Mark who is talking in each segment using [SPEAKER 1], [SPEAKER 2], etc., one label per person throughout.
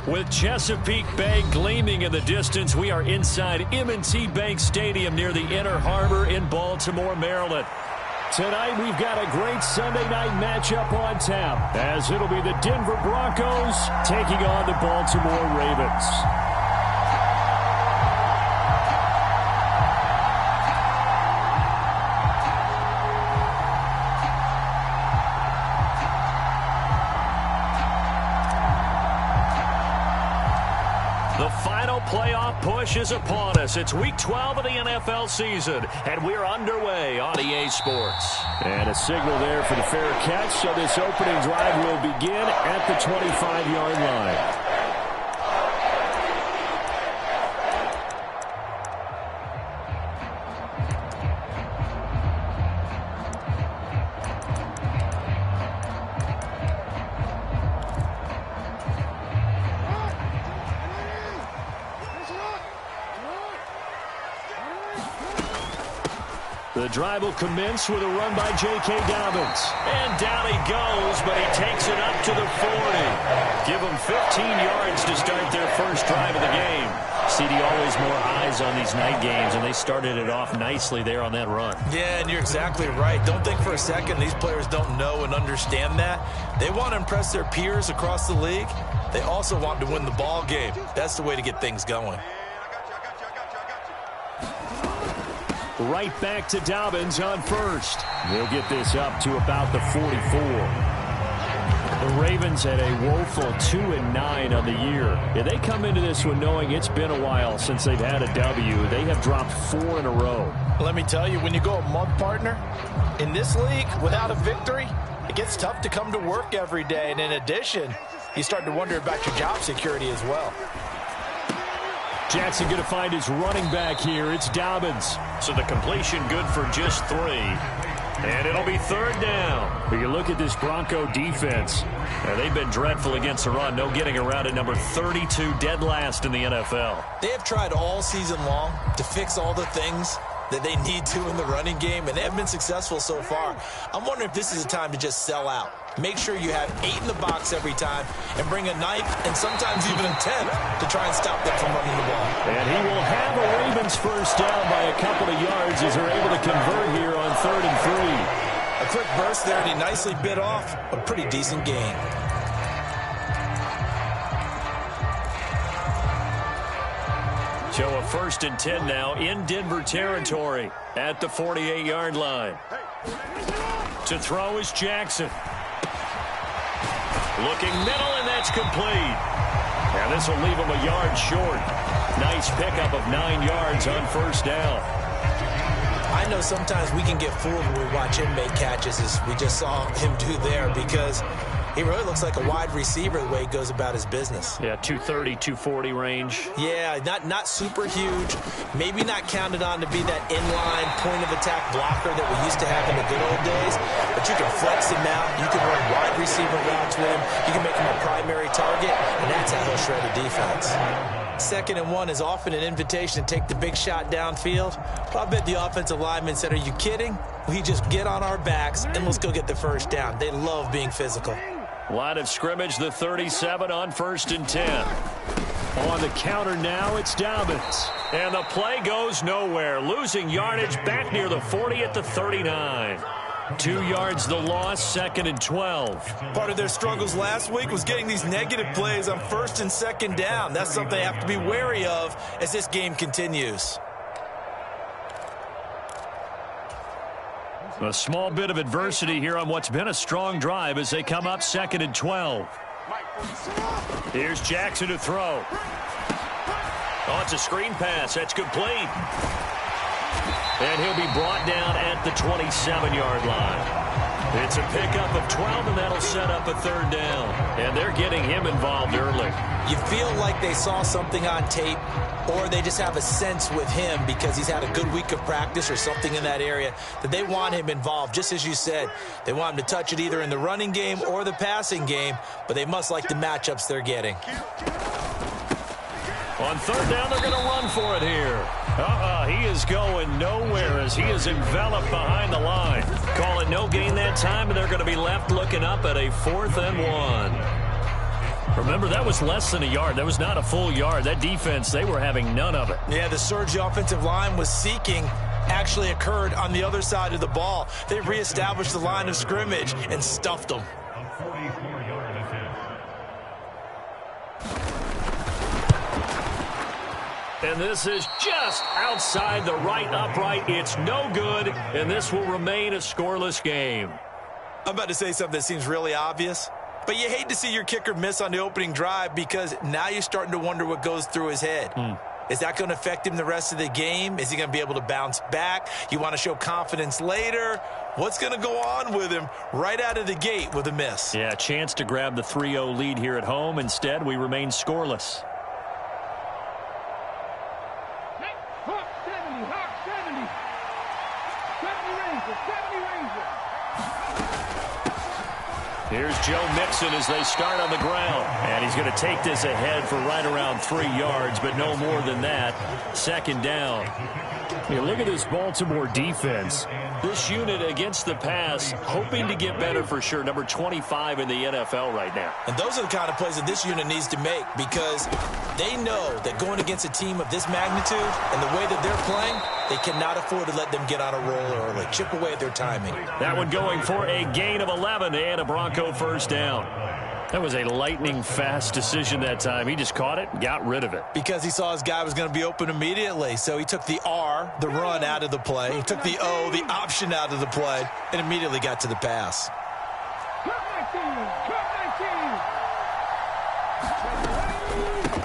[SPEAKER 1] With Chesapeake Bay gleaming in the distance, we are inside M&T Bank Stadium near the Inner Harbor in Baltimore, Maryland. Tonight, we've got a great Sunday night matchup on tap, as it'll be the Denver Broncos taking on the Baltimore Ravens. The final playoff push is upon us. It's Week 12 of the NFL season, and we're underway on EA Sports. And a signal there for the fair catch, so this opening drive will begin at the 25-yard line. The drive will commence with a run by J.K. Dobbins. And down he goes, but he takes it up to the 40. Give them 15 yards to start their first drive of the game. CD, always more eyes on these night games, and they started it off nicely there on that run.
[SPEAKER 2] Yeah, and you're exactly right. Don't think for a second these players don't know and understand that. They want to impress their peers across the league. They also want to win the ball game. That's the way to get things going.
[SPEAKER 1] Right back to Dobbins on first. They'll get this up to about the 44. The Ravens had a woeful 2-9 on the year. Yeah, they come into this one knowing it's been a while since they've had a W. They have dropped 4 in a row.
[SPEAKER 2] Let me tell you, when you go a month, partner, in this league without a victory, it gets tough to come to work every day. And in addition, you start to wonder about your job security as well.
[SPEAKER 1] Jackson going to find his running back here. It's Dobbins. So the completion good for just 3. And it'll be third down. But you look at this Bronco defense. They've been dreadful against the run. No getting around at number 32, dead last in the NFL.
[SPEAKER 2] They have tried all season long to fix all the things that they need to in the running game, and they have been successful so far. I'm wondering if this is a time to just sell out. Make sure you have 8 in the box every time and bring a 9th and sometimes even a 10th to try and stop them from running the ball.
[SPEAKER 1] And he will have a Ravens first down by a couple of yards as they're able to convert here on 3rd and 3.
[SPEAKER 2] A quick burst there, and he nicely bit off a pretty decent gain.
[SPEAKER 1] So a 1st and 10 now in Denver territory at the 48-yard line. To throw is Jackson. Looking middle, and that's complete. And this will leave him a yard short. Nice pickup of 9 yards on first down.
[SPEAKER 2] I know sometimes we can get fooled when we watch him make catches, as we just saw him do there, because he really looks like a wide receiver the way he goes about his business.
[SPEAKER 1] Yeah, 230, 240 range.
[SPEAKER 2] Yeah, not super huge. Maybe not counted on to be that inline point-of-attack blocker that we used to have in the good old days. But you can flex him out. You can run wide receiver routes with him. You can make him a primary target, and that's how he'll shred a defense. 2nd and 1 is often an invitation to take the big shot downfield. But I bet the offensive lineman said, "Are you kidding? We just get on our backs, and let's go get the first down." They love being physical.
[SPEAKER 1] Line of scrimmage, the 37 on 1st and 10. On the counter now, it's Dobbins. And the play goes nowhere. Losing yardage back near the 40 at the 39. 2 yards the loss, 2nd and 12.
[SPEAKER 2] Part of their struggles last week was getting these negative plays on 1st and 2nd down. That's something they have to be wary of as this game continues.
[SPEAKER 1] A small bit of adversity here on what's been a strong drive as they come up 2nd and 12. Here's Jackson to throw. Oh, it's a screen pass. That's complete. And he'll be brought down at the 27-yard line. It's a pickup of 12, and that'll set up a 3rd down. And they're getting him involved early.
[SPEAKER 2] You feel like they saw something on tape, or they just have a sense with him because he's had a good week of practice or something in that area that they want him involved. Just as you said, they want him to touch it either in the running game or the passing game, but they must like the matchups they're getting.
[SPEAKER 1] On 3rd down, they're going to run for it here. He is going nowhere as he is enveloped behind the line. Call it no gain that time, and they're going to be left looking up at a 4th and 1. Remember, that was less than a yard. That was not a full yard. That defense, they were having none of it.
[SPEAKER 2] Yeah, the surge the offensive line was seeking actually occurred on the other side of the ball. They reestablished the line of scrimmage and stuffed them.
[SPEAKER 1] And this is just outside the right upright. It's no good, and this will remain a scoreless game.
[SPEAKER 2] I'm about to say something that seems really obvious, but you hate to see your kicker miss on the opening drive because now you're starting to wonder what goes through his head. Is that going to affect him the rest of the game? Is he going to be able to bounce back? You want to show confidence later? What's going to go on with him right out of the gate with a miss?
[SPEAKER 1] Yeah, a chance to grab the 3-0 lead here at home. Instead, we remain scoreless. Here's Joe Mixon as they start on the ground. And he's going to take this ahead for right around 3 yards, but no more than that. Second down. Hey, look at this Baltimore defense. This unit against the pass, hoping to get better for sure. Number 25 in the NFL right now.
[SPEAKER 2] And those are the kind of plays that this unit needs to make because they know that going against a team of this magnitude and the way that they're playing, they cannot afford to let them get on a roll early. Chip away at their timing.
[SPEAKER 1] That one going for a gain of 11 and a Bronco first down. That was a lightning-fast decision that time. He just caught it and got rid of it.
[SPEAKER 2] Because he saw his guy was going to be open immediately. So he took the R, the run, out of the play. He took the O, the option, out of the play, and immediately got to the pass.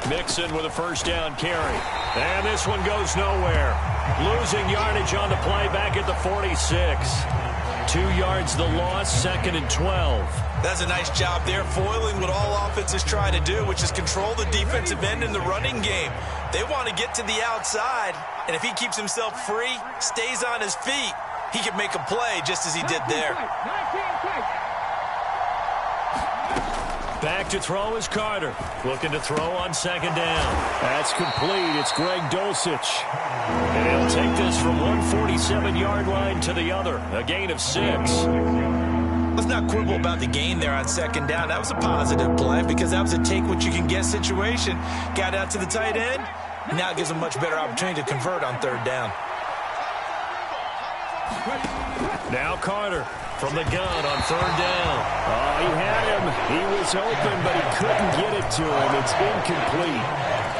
[SPEAKER 1] Mixon with a first down carry. And this one goes nowhere. Losing yardage on the play back at the 46. 2 yards the loss, 2nd and 12.
[SPEAKER 2] That's a nice job there, foiling what all offenses try to do, which is control the defensive end in the running game. They want to get to the outside, and if he keeps himself free, stays on his feet, he can make a play just as he did there.
[SPEAKER 1] Back to throw is Carter. Looking to throw on second down. That's complete. It's Greg Dulcich. And he'll take this from 147-yard line to the other. A gain of 6.
[SPEAKER 2] Let's not quibble about the gain there on second down. That was a positive play because that was a take-what-you-can-get situation. Got out to the tight end. Now it gives him a much better opportunity to convert on third down.
[SPEAKER 1] Now Carter from the gun on third down. Oh, he had him. He was open, but he couldn't get it to him. It's incomplete.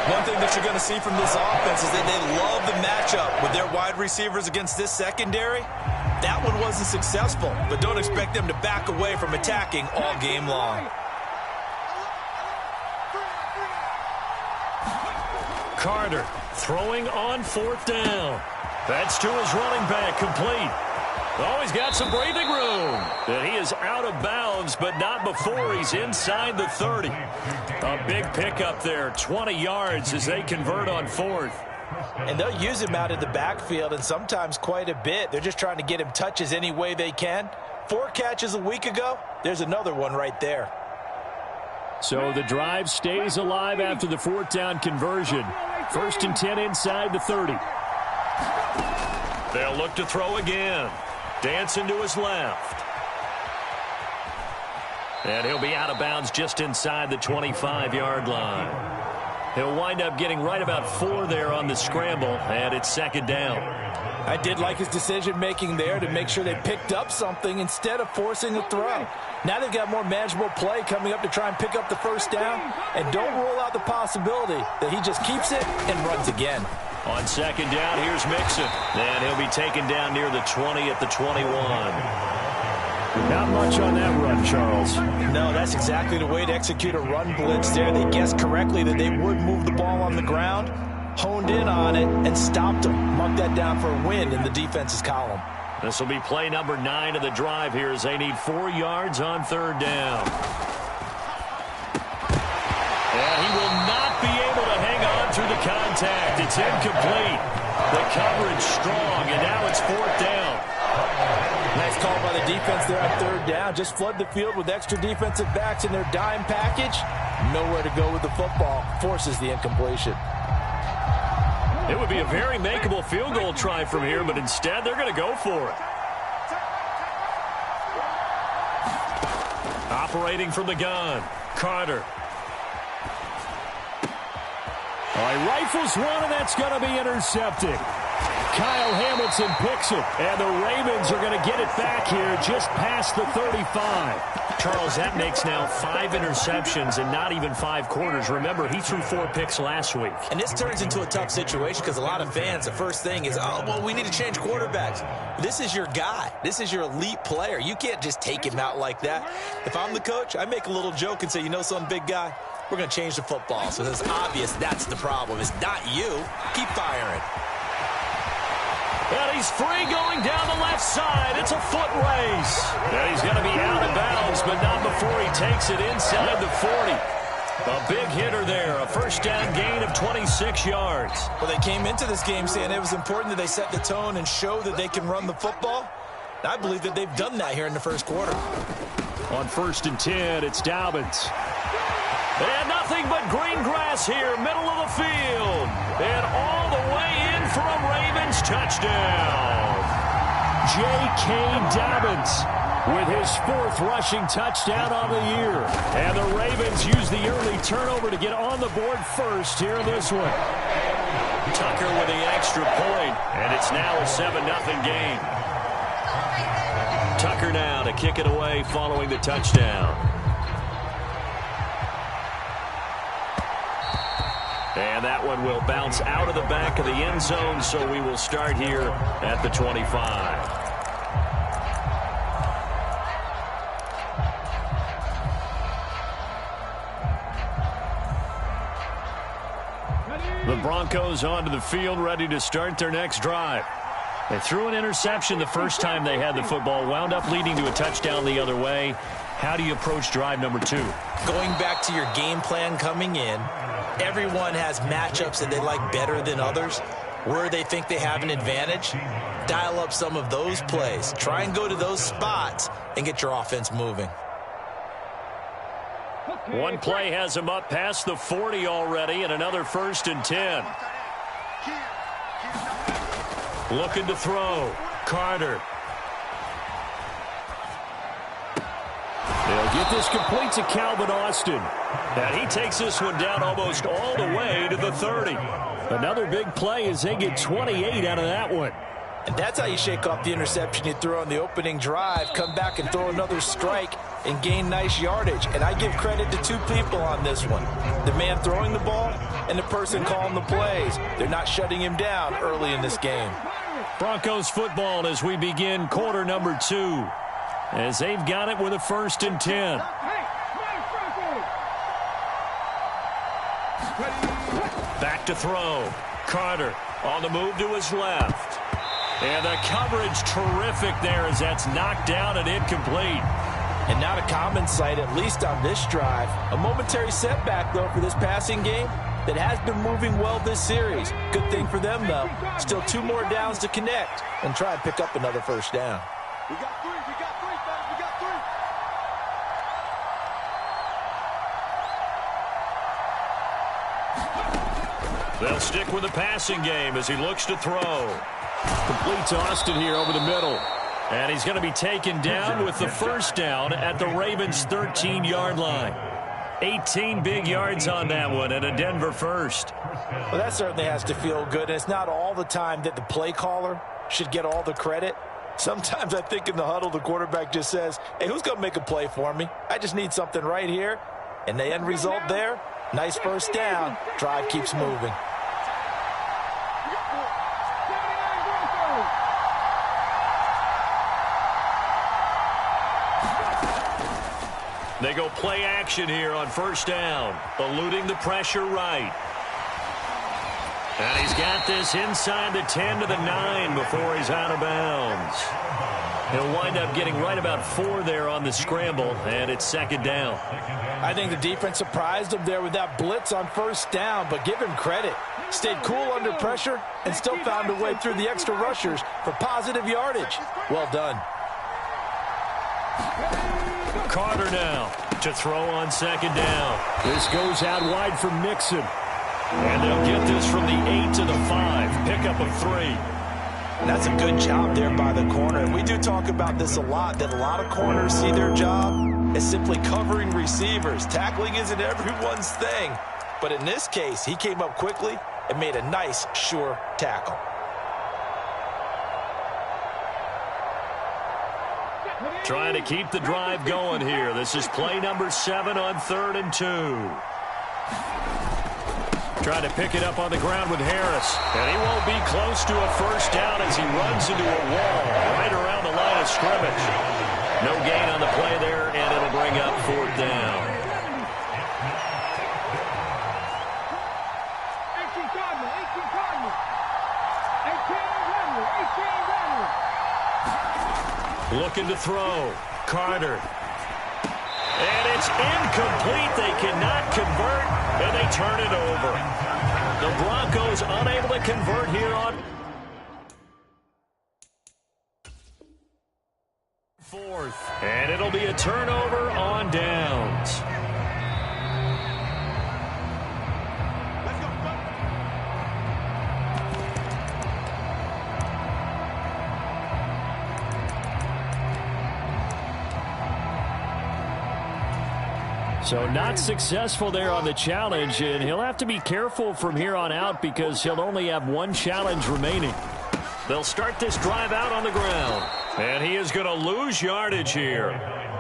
[SPEAKER 2] One thing that you're going to see from this offense is that they love the matchup with their wide receivers against this secondary. That one wasn't successful, but don't expect them to back away from attacking all game long.
[SPEAKER 1] Carter throwing on fourth down. That's to his running back, complete. Oh, he's got some breathing room. And he is out of bounds, but not before he's inside the 30. A big pickup there, 20 yards as they convert on fourth.
[SPEAKER 2] And they'll use him out of the backfield, and sometimes quite a bit. They're just trying to get him touches any way they can. 4 catches a week ago. There's another one right there.
[SPEAKER 1] So the drive stays alive after the fourth down conversion. 1st and 10 inside the 30. They'll look to throw again. Dancing to his left. And he'll be out of bounds just inside the 25-yard line. He'll wind up getting right about 4 there on the scramble, and it's second down.
[SPEAKER 2] I did like his decision-making there to make sure they picked up something instead of forcing the throw. Now they've got more manageable play coming up to try and pick up the first down, and don't rule out the possibility that he just keeps it and runs again.
[SPEAKER 1] On second down, here's Mixon. And he'll be taken down near the 20 at the 21. Not much on that run, Charles.
[SPEAKER 2] No, that's exactly the way to execute a run blitz there. They guessed correctly that they would move the ball on the ground, honed in on it, and stopped them. Mark that down for a win in the defense's column.
[SPEAKER 1] This will be play number 9 of the drive here as they need 4 yards on third down. And he will not be able to hang on through the contact. It's incomplete. The coverage strong, and now it's fourth down.
[SPEAKER 2] Nice call by the defense there on third down. Just flood the field with extra defensive backs in their dime package. Nowhere to go with the football. Forces the incompletion.
[SPEAKER 1] It would be a very makeable field goal try from here, but instead they're going to go for it. Operating from the gun, Carter. All right, rifles one, and that's going to be intercepted. Kyle Hamilton picks it, and the Ravens are going to get it back here just past the 35. Charles, that makes now 5 interceptions in not even 5 quarters. Remember, he threw 4 picks last week.
[SPEAKER 2] And this turns into a tough situation because a lot of fans, the first thing is, oh, well, we need to change quarterbacks. This is your guy. This is your elite player. You can't just take him out like that. If I'm the coach, I make a little joke and say, you know something, big guy? We're going to change the football. So it's obvious that's the problem. It's not you. Keep firing.
[SPEAKER 1] And he's free going down the left side. It's a foot race. And he's going to be out of bounds, but not before he takes it inside the 40. A big hitter there. A first down gain of 26 yards.
[SPEAKER 2] Well, they came into this game saying it was important that they set the tone and show that they can run the football. I believe that they've done that here in the first quarter.
[SPEAKER 1] On 1st and 10, it's Dobbins. And nothing but green grass here, middle of the field. And all the way in for a Ravens touchdown. J.K. Dobbins with his 4th rushing touchdown on the year. And the Ravens use the early turnover to get on the board first here in this one. Tucker with the extra point, and it's now a 7-0 game. Tucker now to kick it away following the touchdown. And that one will bounce out of the back of the end zone, so we will start here at the 25. The Broncos onto the field, ready to start their next drive. They threw an interception the first time they had the football, wound up leading to a touchdown the other way. How do you approach drive number 2?
[SPEAKER 2] Going back to your game plan coming in, everyone has matchups that they like better than others, where they think they have an advantage. Dial up some of those plays. Try and go to those spots and get your offense moving.
[SPEAKER 1] One play has him up past the 40 already, and another 1st and 10. Looking to throw. Carter. They'll get this complete to Calvin Austin. And he takes this one down almost all the way to the 30. Another big play as they get 28 out of that one.
[SPEAKER 2] And that's how you shake off the interception you threw on the opening drive. Come back and throw another strike and gain nice yardage. And I give credit to 2 people on this one. The man throwing the ball and the person calling the plays. They're not shutting him down early in this game.
[SPEAKER 1] Broncos football as we begin quarter number 2. As they've got it with a 1st and 10. Back to throw. Carter on the move to his left. And the coverage terrific there as that's knocked down and incomplete.
[SPEAKER 2] And not a common sight, at least on this drive. A momentary setback, though, for this passing game that has been moving well this series. Good thing for them, though. Still 2 more downs to connect and try and pick up another first down.
[SPEAKER 3] We got 3, fellas, we got
[SPEAKER 1] 3. They'll stick with the passing game as he looks to throw. Complete to Austin here over the middle. And he's going to be taken down with the 1st down at the Ravens' 13-yard line. 18 big yards on that one and a Denver first.
[SPEAKER 2] Well, that certainly has to feel good. And it's not all the time that the play caller should get all the credit. Sometimes I think in the huddle, the quarterback just says, hey, who's going to make a play for me? I just need something right here. And the end result there, nice 1st down. Drive keeps moving.
[SPEAKER 1] They go play action here on 1st down, eluding the pressure right. And he's got this inside the 10 to the 9 before he's out of bounds. He'll wind up getting right about 4 there on the scramble, and it's 2nd down.
[SPEAKER 2] I think the defense surprised him there with that blitz on 1st down, but give him credit. Stayed cool under pressure and still found a way through the extra rushers for positive yardage. Well done.
[SPEAKER 1] Carter now to throw on 2nd down. This goes out wide for Mixon. And they'll get this from the 8 to the 5. Pickup of 3.
[SPEAKER 2] That's a good job there by the corner. We do talk about this a lot, that a lot of corners see their job as simply covering receivers. Tackling isn't everyone's thing. But in this case, he came up quickly and made a nice, sure tackle.
[SPEAKER 1] Trying to keep the drive going here. This is play number 7 on 3rd and 2. Trying to pick it up on the ground with Harris. And he won't be close to a first down as he runs into a wall right around the line of scrimmage. No gain on the play there, and it'll bring up 4th down. Looking to throw. Carter. And it's incomplete. They cannot convert, and they turn it over. The Broncos unable to convert here on 4th. And it'll be a turnover on downs. So not successful there on the challenge, and he'll have to be careful from here on out because he'll only have 1 challenge remaining. They'll start this drive out on the ground, and he is going to lose yardage here.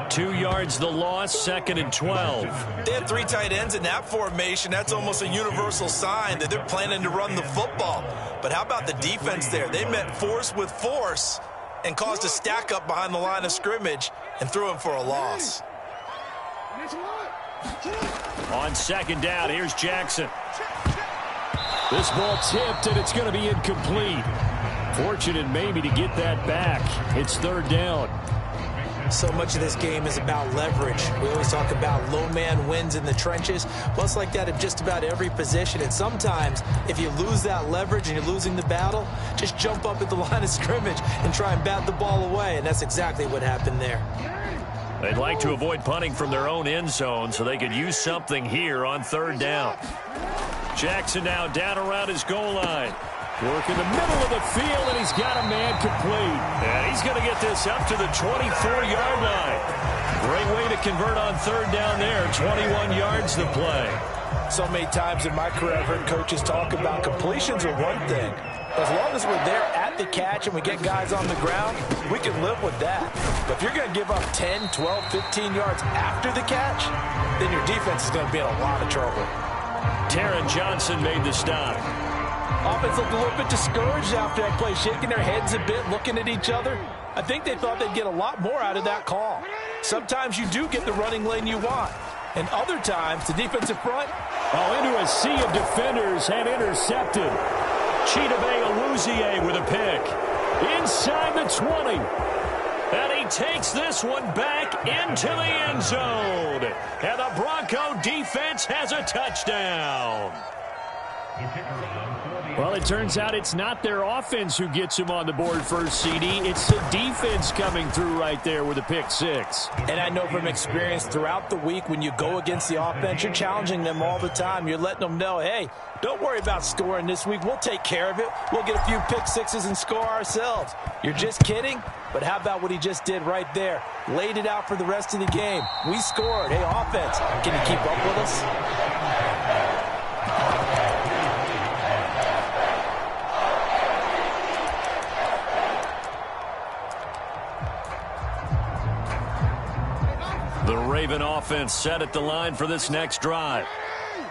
[SPEAKER 1] 2 yards the loss, 2nd and 12.
[SPEAKER 2] They had 3 tight ends in that formation. That's almost a universal sign that they're planning to run the football. But how about the defense there? They met force with force and caused a stack up behind the line of scrimmage and threw him for a loss.
[SPEAKER 1] On 2nd down, here's Jackson. This ball tipped, and it's going to be incomplete. Fortunate maybe to get that back. It's 3rd down.
[SPEAKER 2] So much of this game is about leverage. We always talk about low man wins in the trenches. Well, it's like that at just about every position. And sometimes, if you lose that leverage and you're losing the battle, just jump up at the line of scrimmage and try and bat the ball away. And that's exactly what happened there.
[SPEAKER 1] They'd like to avoid punting from their own end zone so they could use something here on 3rd down. Jackson now down around his goal line. Work in the middle of the field, and he's got a man complete. And he's going to get this up to the 24-yard line. Great way to convert on 3rd down there. 21 yards to play.
[SPEAKER 2] So many times in my career, I've heard coaches talk about completions are one thing. As long as we're there at the catch and we get guys on the ground, we can live with that. But if you're going to give up 10, 12, 15 yards after the catch, then your defense is going to be in a lot of trouble.
[SPEAKER 1] Taron Johnson made the stop.
[SPEAKER 2] Offense looked a little bit discouraged after that play, shaking their heads a bit, looking at each other. I think they thought they'd get a lot more out of that call. Sometimes you do get the running lane you want. And other times, the defensive front.
[SPEAKER 1] Into a sea of defenders and intercepted. Chidobe Awuzie with a pick. Inside the 20. And he takes this one back into the end zone. And the Bronco defense has a touchdown. Well, it turns out it's not their offense who gets him on the board first, CD. It's the defense coming through right there with a pick 6.
[SPEAKER 2] And I know from experience throughout the week when you go against the offense, you're challenging them all the time. You're letting them know, hey, don't worry about scoring this week. We'll take care of it. We'll get a few pick 6s and score ourselves. You're just kidding? But how about what he just did right there? Laid it out for the rest of the game. We scored. Hey, offense, can you keep up with us?
[SPEAKER 1] The Raven offense set at the line for this next drive.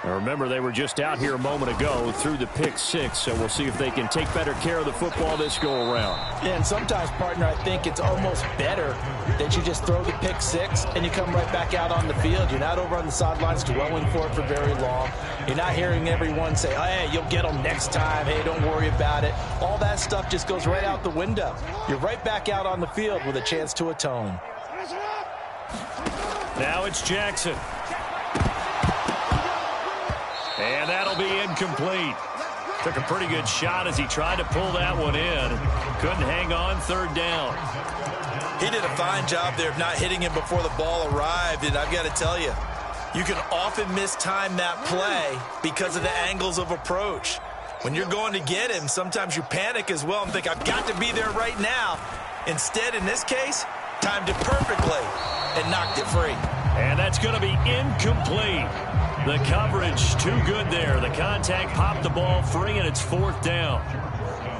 [SPEAKER 1] Now remember, they were just out here a moment ago through the pick 6, so we'll see if they can take better care of the football this go-around.
[SPEAKER 2] Yeah, and sometimes, partner, I think it's almost better that you just throw the pick 6 and you come right back out on the field. You're not over on the sidelines dwelling for it for very long. You're not hearing everyone say, oh, hey, you'll get them next time. Hey, don't worry about it. All that stuff just goes right out the window. You're right back out on the field with a chance to atone.
[SPEAKER 1] Now it's Jackson. And that'll be incomplete. Took a pretty good shot as he tried to pull that one in. Couldn't hang on, 3rd down.
[SPEAKER 2] He did a fine job there of not hitting him before the ball arrived. And I've got to tell you, you can often mistime that play because of the angles of approach. When you're going to get him, sometimes you panic as well and think, I've got to be there right now. Instead, in this case, timed it perfectly and knocked it free.
[SPEAKER 1] And that's going to be incomplete. The coverage too good there. The contact popped the ball free, and it's 4th down.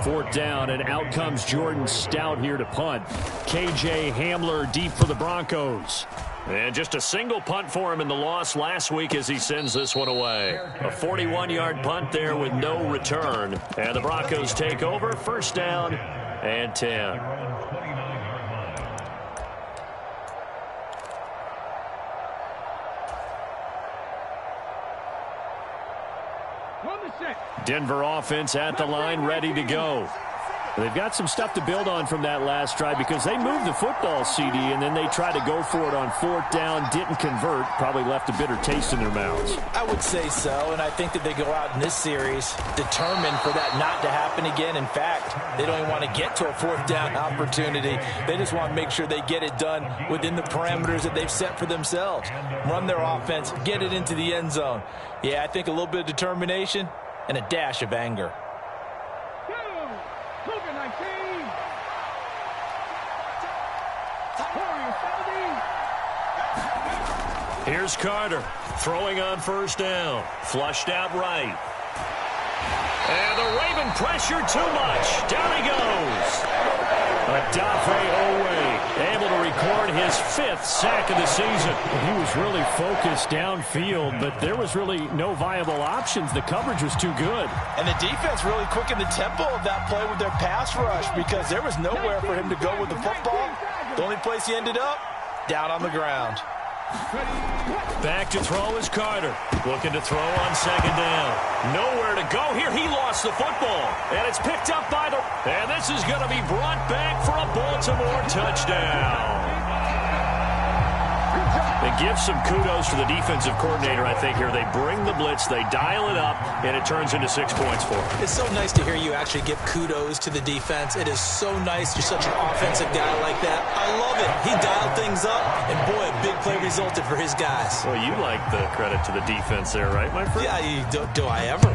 [SPEAKER 1] 4th down, and out comes Jordan Stout here to punt. KJ Hamler deep for the Broncos. And just a single punt for him in the loss last week as he sends this one away. A 41-yard punt there with no return. And the Broncos take over. 1st down and 10. Denver offense at the line, ready to go. They've got some stuff to build on from that last drive because they moved the football, CD, and then they tried to go for it on 4th down, didn't convert, probably left a bitter taste in their mouths.
[SPEAKER 2] I would say so, and I think that they go out in this series determined for that not to happen again. In fact, they don't even want to get to a 4th down opportunity. They just want to make sure they get it done within the parameters that they've set for themselves. Run their offense, get it into the end zone. Yeah, I think a little bit of determination and a dash of anger.
[SPEAKER 1] Here's Carter throwing on 1st down. Flushed out right. And the Raven pressure too much. Down he goes. Adafe Owe able to record his 5th sack of the season.
[SPEAKER 4] He was really focused downfield, but there was really no viable options. The coverage was too good.
[SPEAKER 2] And the defense really quickened the tempo of that play with their pass rush because there was nowhere for him to go with the football. The only place he ended up, down on the ground.
[SPEAKER 1] Back to throw is Carter. Looking to throw on 2nd down. Nowhere to go here. He lost the football. And it's picked up by the... And this is going to be brought back for a Baltimore touchdown. They give some kudos to the defensive coordinator, I think, here. They bring the blitz, they dial it up, and it turns into 6 points for them.
[SPEAKER 2] It's so nice to hear you actually give kudos to the defense. It is so nice. You're such an offensive guy like that. I love it. He dialed things up, and boy, a big play resulted for his guys.
[SPEAKER 1] Well, you like the credit to the defense there, right, my friend?
[SPEAKER 2] Yeah, do I ever?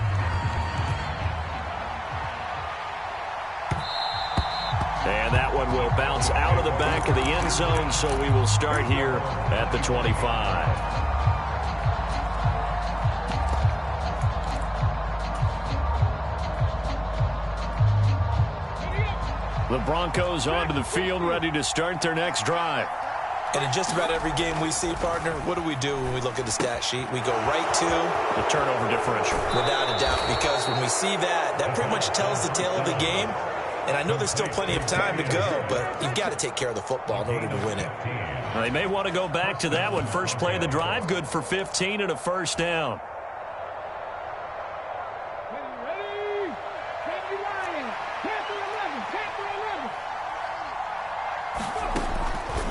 [SPEAKER 1] And that one will bounce out of the back of the end zone, so we will start here at the 25. The Broncos onto the field, ready to start their next drive.
[SPEAKER 2] And in just about every game we see, partner, what do we do when we look at the stat sheet? We go right to
[SPEAKER 1] the turnover differential.
[SPEAKER 2] Without a doubt, because when we see that, that pretty much tells the tale of the game. And I know there's still plenty of time to go, but you've got to take care of the football in order to win it.
[SPEAKER 1] They may want to go back to that one. First play of the drive, good for 15 and a 1st down.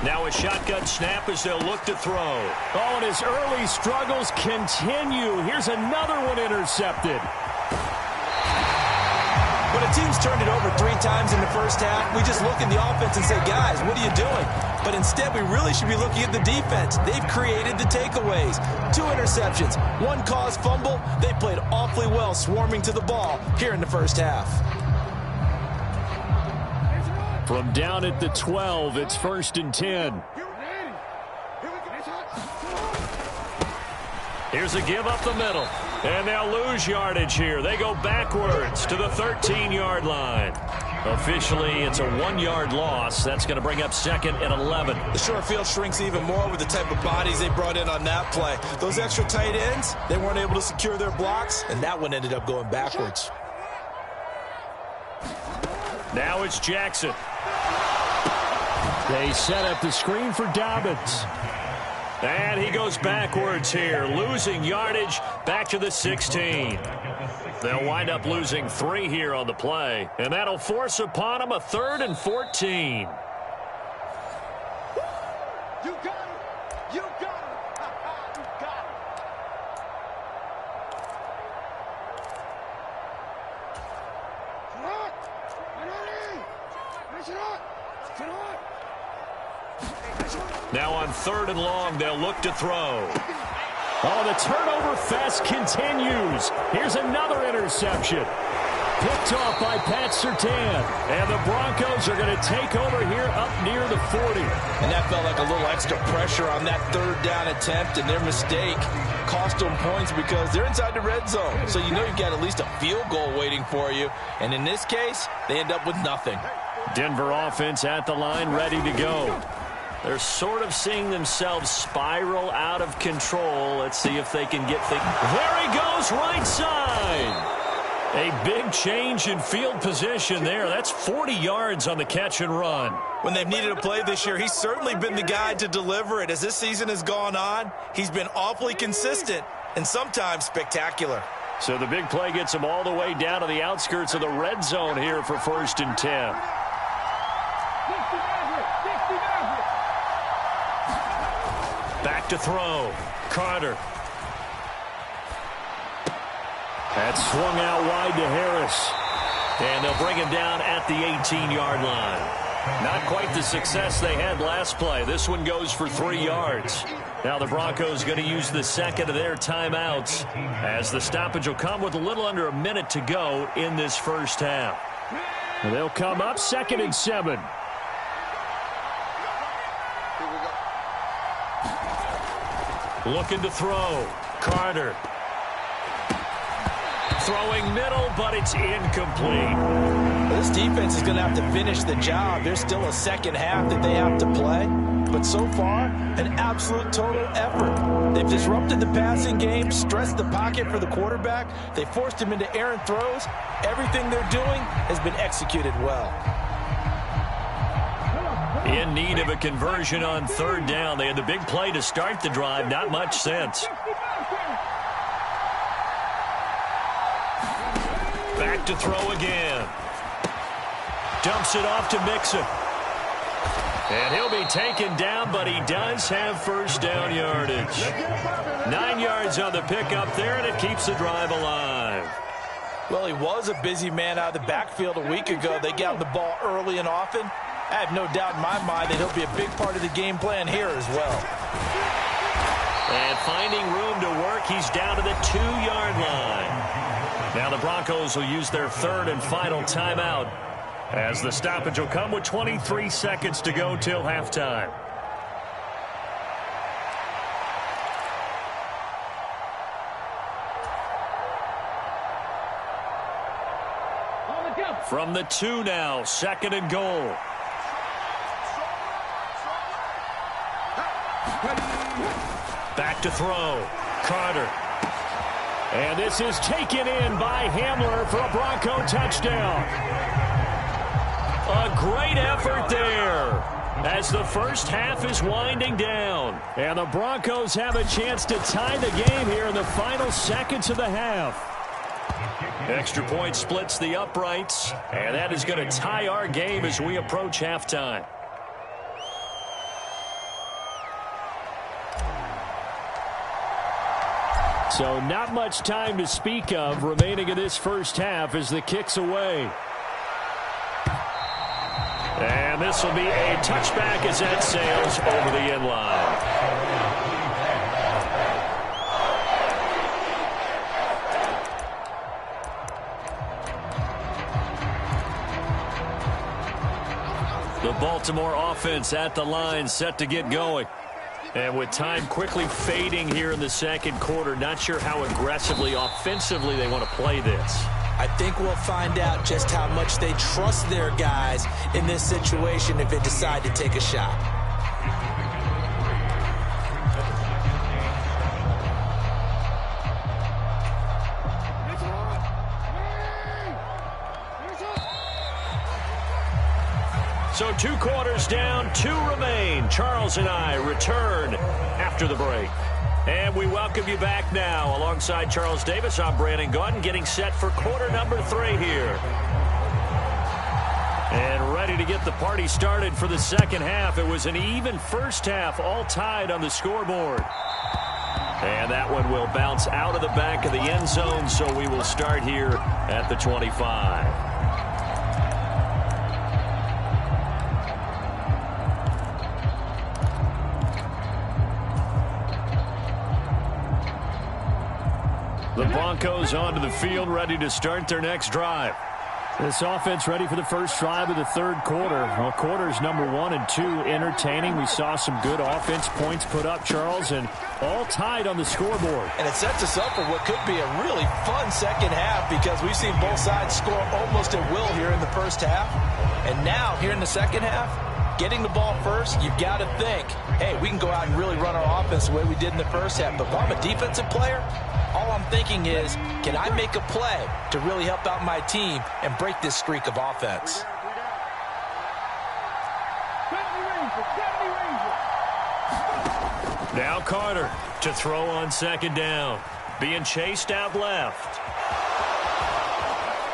[SPEAKER 1] Now a shotgun snap as they'll look to throw.
[SPEAKER 4] Oh, and his early struggles continue. Here's another one intercepted.
[SPEAKER 2] When a team's turned it over 3 times in the first half, we just look at the offense and say, guys, what are you doing? But instead, we really should be looking at the defense. They've created the takeaways. 2 interceptions, 1 caused fumble. They played awfully well swarming to the ball here in the first half.
[SPEAKER 4] From down at the 12, it's 1st and 10.
[SPEAKER 1] Here's a give up the middle. And they'll lose yardage here. They go backwards to the 13-yard line. Officially, it's a 1-yard loss. That's going to bring up 2nd and 11.
[SPEAKER 2] The short field shrinks even more with the type of bodies they brought in on that play. Those extra tight ends, they weren't able to secure their blocks, and that one ended up going backwards.
[SPEAKER 1] Now it's Jackson.
[SPEAKER 4] They set up the screen for Dobbins.
[SPEAKER 1] And he goes backwards here, losing yardage back to the 16. They'll wind up losing 3 here on the play, and that'll force upon them a 3rd and 14.
[SPEAKER 3] You got it. You got it. You got
[SPEAKER 1] Now on 3rd and long, they'll look to throw.
[SPEAKER 4] Oh, the turnover fest continues. Here's another interception. picked off by Pat Surtain. And the Broncos are going to take over here up near the 40.
[SPEAKER 2] And that felt like a little extra pressure on that third down attempt, and their mistake cost them points because they're inside the red zone. So you know you've got at least a field goal waiting for you. And in this case, they end up with nothing.
[SPEAKER 1] Denver offense at the line, ready to go. They're sort of seeing themselves spiral out of control. Let's see if they can get things. There he goes, right side. A big change in field position there. That's 40 yards on the catch and run.
[SPEAKER 2] When they've needed a play this year, he's certainly been the guy to deliver it. As this season has gone on, he's been awfully consistent and sometimes spectacular.
[SPEAKER 1] So the big play gets him all the way down to the outskirts of the red zone here for 1st and 10. Back to throw. Carter. That's swung out wide to Harris. And they'll bring him down at the 18-yard line. Not quite the success they had last play. This one goes for 3 yards. Now the Broncos going to use the second of their timeouts as the stoppage will come with a little under a minute to go in this first half.
[SPEAKER 4] And they'll come up 2nd and 7.
[SPEAKER 1] Looking to throw. Carter. Throwing middle, but it's incomplete.
[SPEAKER 2] This defense is going to have to finish the job. There's still a second half that they have to play. But so far, an absolute total effort. They've disrupted the passing game, stressed the pocket for the quarterback. They forced him into errant throws. Everything they're doing has been executed well.
[SPEAKER 1] In need of a conversion on 3rd down. They had the big play to start the drive. Not much sense. Back to throw again. Dumps it off to Mixon. And he'll be taken down, but he does have 1st down yardage. 9 yards on the pickup there, and it keeps the drive alive.
[SPEAKER 2] Well, he was a busy man out of the backfield a week ago. They got him the ball early and often. I have no doubt in my mind that he'll be a big part of the game plan here as well.
[SPEAKER 1] And finding room to work, he's down to the 2-yard line. Now the Broncos will use their 3rd and final timeout as the stoppage will come with 23 seconds to go till halftime. From the 2 now, 2nd and goal. Back to throw. Carter.
[SPEAKER 4] And this is taken in by Hamler for a Bronco touchdown.
[SPEAKER 1] A great effort there as the first half is winding down.
[SPEAKER 4] And the Broncos have a chance to tie the game here in the final seconds of the half.
[SPEAKER 1] Extra point splits the uprights, and that is going to tie our game as we approach halftime.
[SPEAKER 4] So not much time to speak of remaining in this first half as the kick's away.
[SPEAKER 1] And this will be a touchback as that sails over the end line. The Baltimore offense at the line set to get going. And with time quickly fading here in the second quarter, not sure how aggressively, offensively they want to play this.
[SPEAKER 2] I think we'll find out just how much they trust their guys in this situation if they decide to take a shot.
[SPEAKER 1] So 2 quarters down, 2 remain. Charles and I return after the break. And we welcome you back now. Alongside Charles Davis, I'm Brandon Gaudin, getting set for quarter number 3 here. And ready to get the party started for the second half. It was an even first half, all tied on the scoreboard. And that one will bounce out of the back of the end zone, so we will start here at the 25. The Broncos onto the field, ready to start their next drive.
[SPEAKER 4] This offense ready for the first drive of the third quarter. Well, quarters number 1 and 2 entertaining. We saw some good offense points put up, Charles, and all tied on the scoreboard.
[SPEAKER 2] And it sets us up for what could be a really fun second half because we've seen both sides score almost at will here in the first half. And now, here in the second half, getting the ball first, you've got to think, hey, we can go out and really run our offense the way we did in the first half. But if I'm a defensive player, all I'm thinking is, can I make a play to really help out my team and break this streak of offense?
[SPEAKER 1] Now Carter to throw on second down. Being chased out left.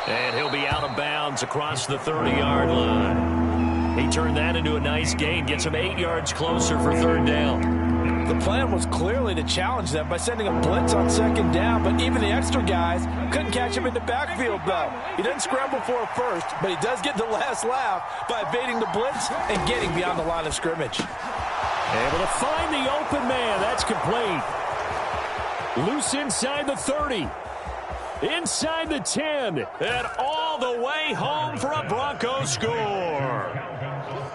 [SPEAKER 1] And he'll be out of bounds across the 30-yard line. He turned that into a nice gain, gets him 8 yards closer for third down.
[SPEAKER 2] The plan was clearly to challenge them by sending a blitz on second down, but even the extra guys couldn't catch him in the backfield, though. He doesn't scramble for a first, but he does get the last laugh by evading the blitz and getting beyond the line of scrimmage.
[SPEAKER 4] Able to find the open man. That's complete. Loose inside the 30. Inside the 10.
[SPEAKER 1] And all the way home for a Broncos score.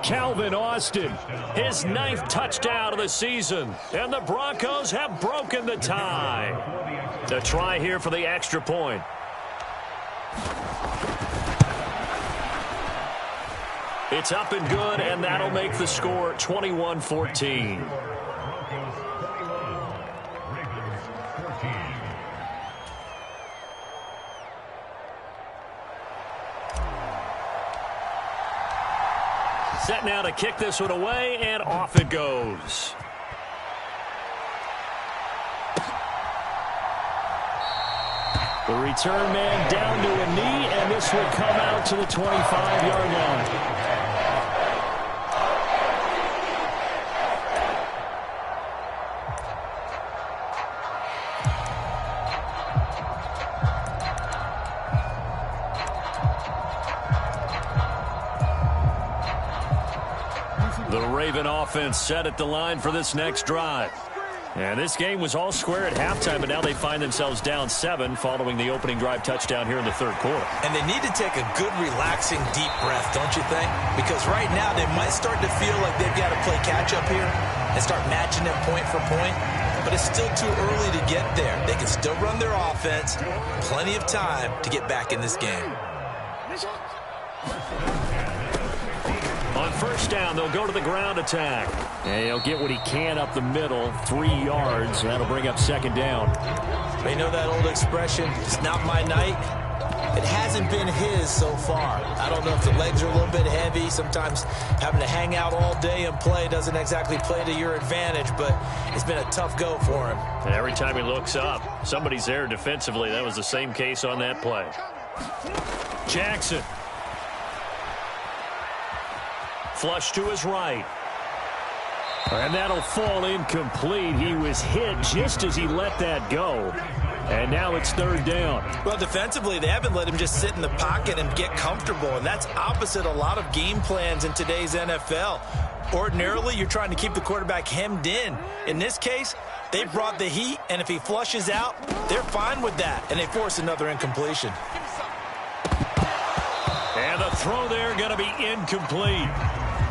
[SPEAKER 4] Calvin Austin,
[SPEAKER 1] his 9th touchdown of the season. And the Broncos have broken the tie. The try here for the extra point. It's up and good, and that'll make the score 21-14. Set now to kick this one away, and off it goes.
[SPEAKER 4] The return man down to a knee, and this will come out to the 25-yard line.
[SPEAKER 1] The Raven offense set at the line for this next drive. And this game was all square at halftime, but now they find themselves down 7 following the opening drive touchdown here in the third quarter.
[SPEAKER 2] And they need to take a good, relaxing, deep breath, don't you think? Because right now they might start to feel like they've got to play catch-up here and start matching them point for point. But it's still too early to get there. They can still run their offense. Plenty of time to get back in this game.
[SPEAKER 1] On first down, they'll go to the ground attack.
[SPEAKER 4] And he'll get what he can up the middle, 3 yards. That'll bring up second down.
[SPEAKER 2] You know that old expression, it's not my night? It hasn't been his so far. I don't know if the legs are a little bit heavy. Sometimes having to hang out all day and play doesn't exactly play to your advantage, but it's been a tough go for him.
[SPEAKER 1] And every time he looks up, somebody's there defensively. That was the same case on that play. Jackson. Flush to his right.
[SPEAKER 4] And that'll fall incomplete. He was hit just as he let that go. And now it's third down.
[SPEAKER 2] Well, defensively, they haven't let him just sit in the pocket and get comfortable, and that's opposite a lot of game plans in today's NFL. Ordinarily, you're trying to keep the quarterback hemmed in. In this case, they brought the heat, and if he flushes out, they're fine with that, and they force another incompletion.
[SPEAKER 1] And the throw there going to be incomplete.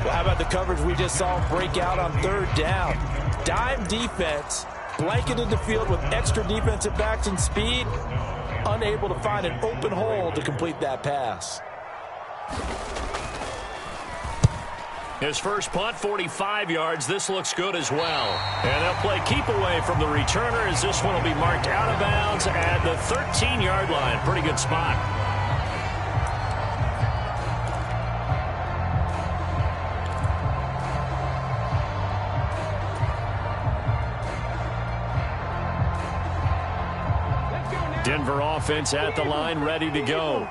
[SPEAKER 2] Well, how about the coverage we just saw break out on third down? Dime defense, blanketed the field with extra defensive backs and speed, unable to find an open hole to complete that pass.
[SPEAKER 1] His first punt, 45 yards. This looks good as well. And they'll play keep away from the returner as this one will be marked out of bounds at the 13-yard line. Pretty good spot. Denver offense at the line, ready to go.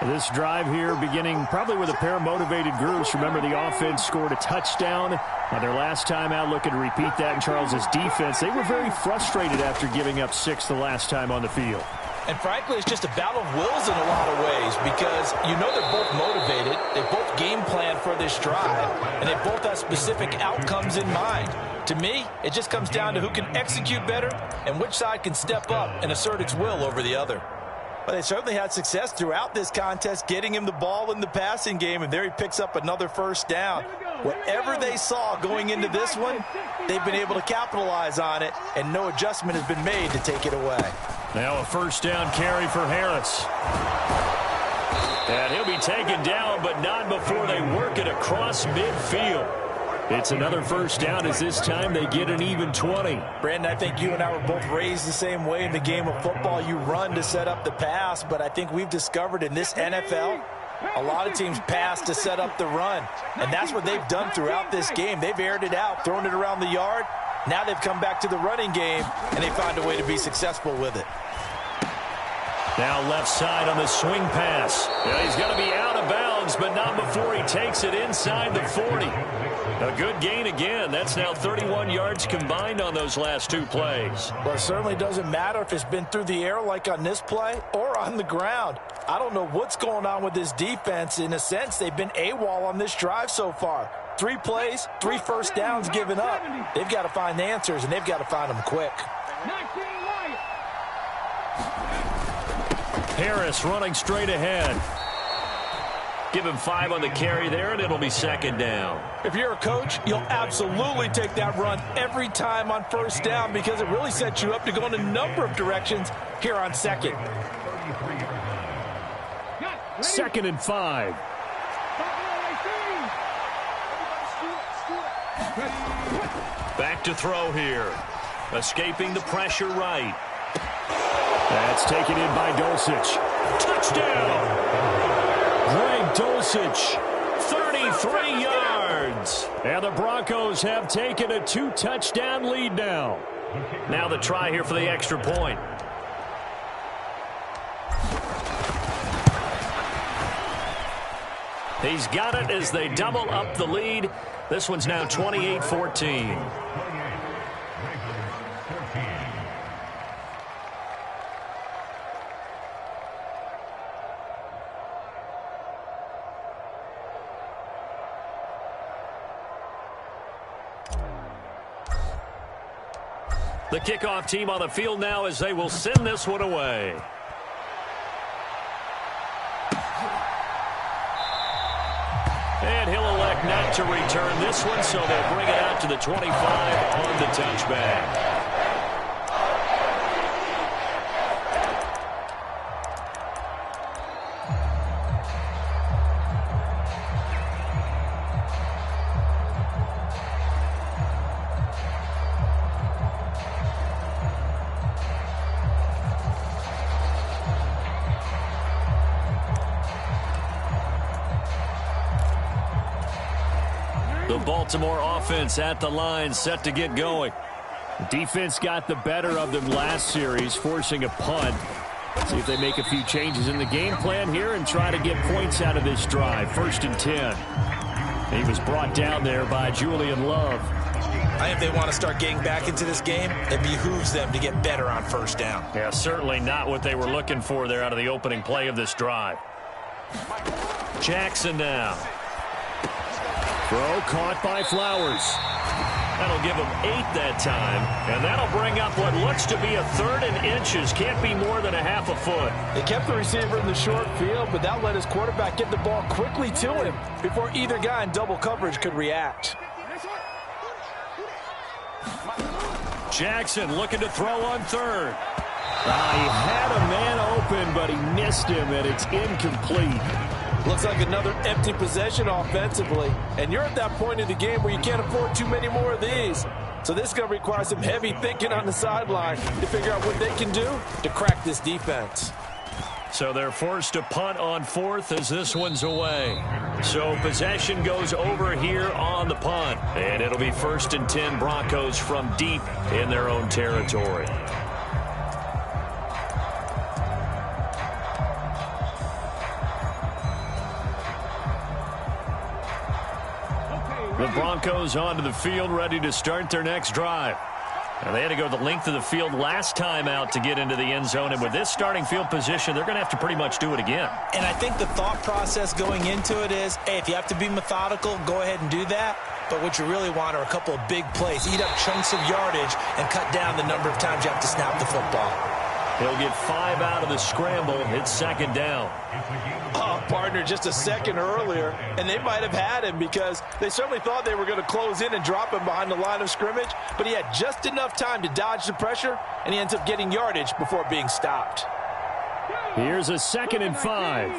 [SPEAKER 4] This drive here beginning probably with a pair of motivated groups. Remember, the offense scored a touchdown on their last time out. Looking to repeat that in Charles's defense. They were very frustrated after giving up 6 the last time on the field.
[SPEAKER 2] And frankly, it's just a battle of wills in a lot of ways because you know they're both motivated. They both game plan for this drive, and they both have specific outcomes in mind. To me, it just comes down to who can execute better and which side can step up and assert its will over the other. Well, they certainly had success throughout this contest, getting him the ball in the passing game, and there he picks up another first down. Whatever they saw going into this one, they've been able to capitalize on it, and no adjustment has been made to take it away.
[SPEAKER 1] Now a first down carry for Harris. And he'll be taken down, but not before they work it across midfield. It's another first down as this time they get an even 20.
[SPEAKER 2] Brandon, I think you and I were both raised the same way in the game of football. You run to set up the pass, but I think we've discovered in this NFL, a lot of teams pass to set up the run. And that's what they've done throughout this game. They've aired it out, thrown it around the yard. Now they've come back to the running game, and they found a way to be successful with it.
[SPEAKER 1] Now left side on the swing pass. Yeah, he's going to be out of bounds, but not before he takes it inside the 40. A good gain again. That's now 31 yards combined on those last two plays.
[SPEAKER 2] Well, it certainly doesn't matter if it's been through the air like on this play or on the ground. I don't know what's going on with this defense. In a sense, they've been AWOL on this drive so far. 3 plays, 3 first downs given up. They've got to find answers, and they've got to find them quick.
[SPEAKER 1] Harris running straight ahead. Give him 5 on the carry there, and it'll be second down.
[SPEAKER 2] If you're a coach, you'll absolutely take that run every time on first down because it really sets you up to go in a number of directions here on second.
[SPEAKER 4] 2nd and 5.
[SPEAKER 1] Back to throw here. Escaping the pressure right.
[SPEAKER 4] That's taken in by Dulcich.
[SPEAKER 1] Touchdown! Greg Dulcich, 33 yards. And the Broncos have taken a 2-touchdown lead now. Now the try here for the extra point. He's got it as they double up the lead. This one's now 28-14. The kickoff team on the field now as they will send this one away. And he'll elect not to return this one, so they'll bring it out to the 25 on the touchback. The Baltimore offense at the line, set to get going.
[SPEAKER 4] Defense got the better of them last series, forcing a punt. See if they make a few changes in the game plan here and try to get points out of this drive. 1st and 10. He was brought down there by Julian Love.
[SPEAKER 2] I think if they want to start getting back into this game, it behooves them to get better on first down.
[SPEAKER 1] Yeah, certainly not what they were looking for there out of the opening play of this drive. Jackson now.
[SPEAKER 4] Throw caught by Flowers.
[SPEAKER 1] That'll give him 8 that time, and that'll bring up what looks to be a 3rd and inches. Can't be more than a half a foot.
[SPEAKER 2] They kept the receiver in the short field, but that let his quarterback get the ball quickly to him before either guy in double coverage could react.
[SPEAKER 1] Jackson looking to throw on 3rd.
[SPEAKER 4] He had a man open, but he missed him, and it's incomplete.
[SPEAKER 2] Looks like another empty possession offensively. And you're at that point in the game where you can't afford too many more of these. So this is going to require some heavy thinking on the sideline to figure out what they can do to crack this defense.
[SPEAKER 1] So they're forced to punt on 4th as this one's away. So possession goes over here on the punt. And it'll be 1st and 10 Broncos from deep in their own territory. The Broncos onto the field, ready to start their next drive. Now, they had to go the length of the field last time out to get into the end zone, and with this starting field position, they're going to have to pretty much do it again.
[SPEAKER 2] And I think the thought process going into it is, hey, if you have to be methodical, go ahead and do that. But what you really want are a couple of big plays. Eat up chunks of yardage and cut down the number of times you have to snap the football.
[SPEAKER 1] He'll get 5 out of the scramble. It's second down.
[SPEAKER 2] Oh, partner, just a second earlier, and they might have had him because they certainly thought they were going to close in and drop him behind the line of scrimmage, but he had just enough time to dodge the pressure, and he ends up getting yardage before being stopped.
[SPEAKER 4] Here's a 2nd and 5.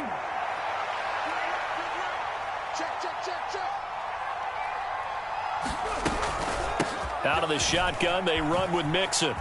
[SPEAKER 1] Out of the shotgun, they run with Mixon.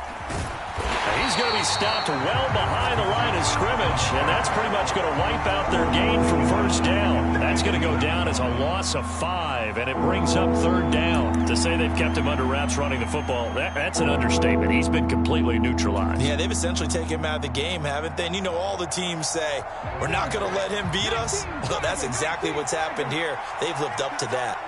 [SPEAKER 1] He's going to be stopped well behind the line of scrimmage, and that's pretty much going to wipe out their gain from first down. That's going to go down as a loss of 5, and it brings up 3rd down. To say they've kept him under wraps running the football, that's an understatement. He's been completely neutralized.
[SPEAKER 2] Yeah, they've essentially taken him out of the game, haven't they? And you know all the teams say, we're not going to let him beat us. Well, that's exactly what's happened here. They've lived up to that.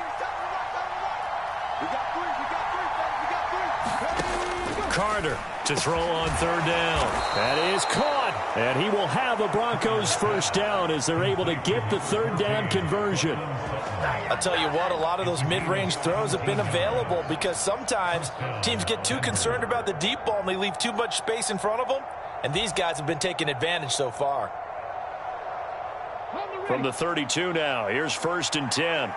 [SPEAKER 1] Carter to throw on 3rd down.
[SPEAKER 4] That is caught, and he will have the Broncos first down as they're able to get the 3rd down conversion.
[SPEAKER 2] I'll tell you what, a lot of those mid-range throws have been available because sometimes teams get too concerned about the deep ball and they leave too much space in front of them, and these guys have been taking advantage so far.
[SPEAKER 1] From the 32 now, here's 1st and 10.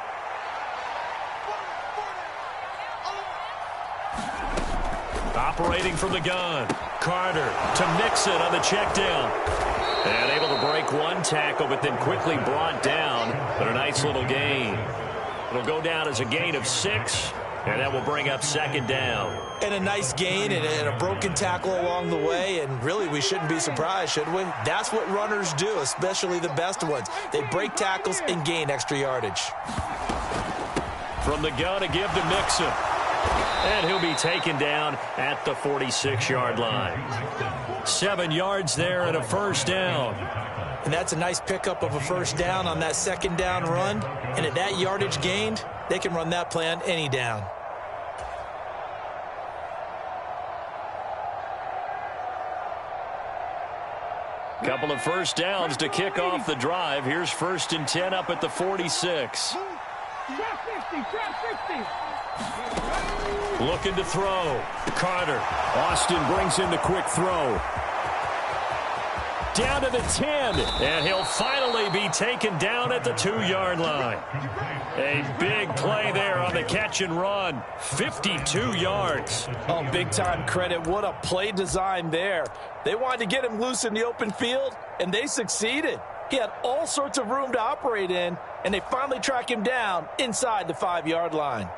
[SPEAKER 1] Operating from the gun, Carter to Mixon on the check down. And able to break one tackle, but then quickly brought down. But a nice little gain. It'll go down as a gain of 6, and that will bring up 2nd down.
[SPEAKER 2] And a nice gain and a broken tackle along the way, and really we shouldn't be surprised, should we? That's what runners do, especially the best ones. They break tackles and gain extra yardage.
[SPEAKER 1] From the gun to give to Mixon. And he'll be taken down at the 46-yard line. 7 yards there and a first down.
[SPEAKER 2] And that's a nice pickup of a first down on that 2nd down run. And at that yardage gained, they can run that play on any down.
[SPEAKER 1] Couple of first downs to kick off the drive. Here's 1st and 10 up at the 46. Looking to throw. Carter.
[SPEAKER 4] Austin brings in the quick throw. Down to the 10.
[SPEAKER 1] And he'll finally be taken down at the 2-yard line. A big play there on the catch and run. 52 yards.
[SPEAKER 2] Oh, big-time credit. What a play design there. They wanted to get him loose in the open field, and they succeeded. He had all sorts of room to operate in, and they finally track him down inside the 5-yard line.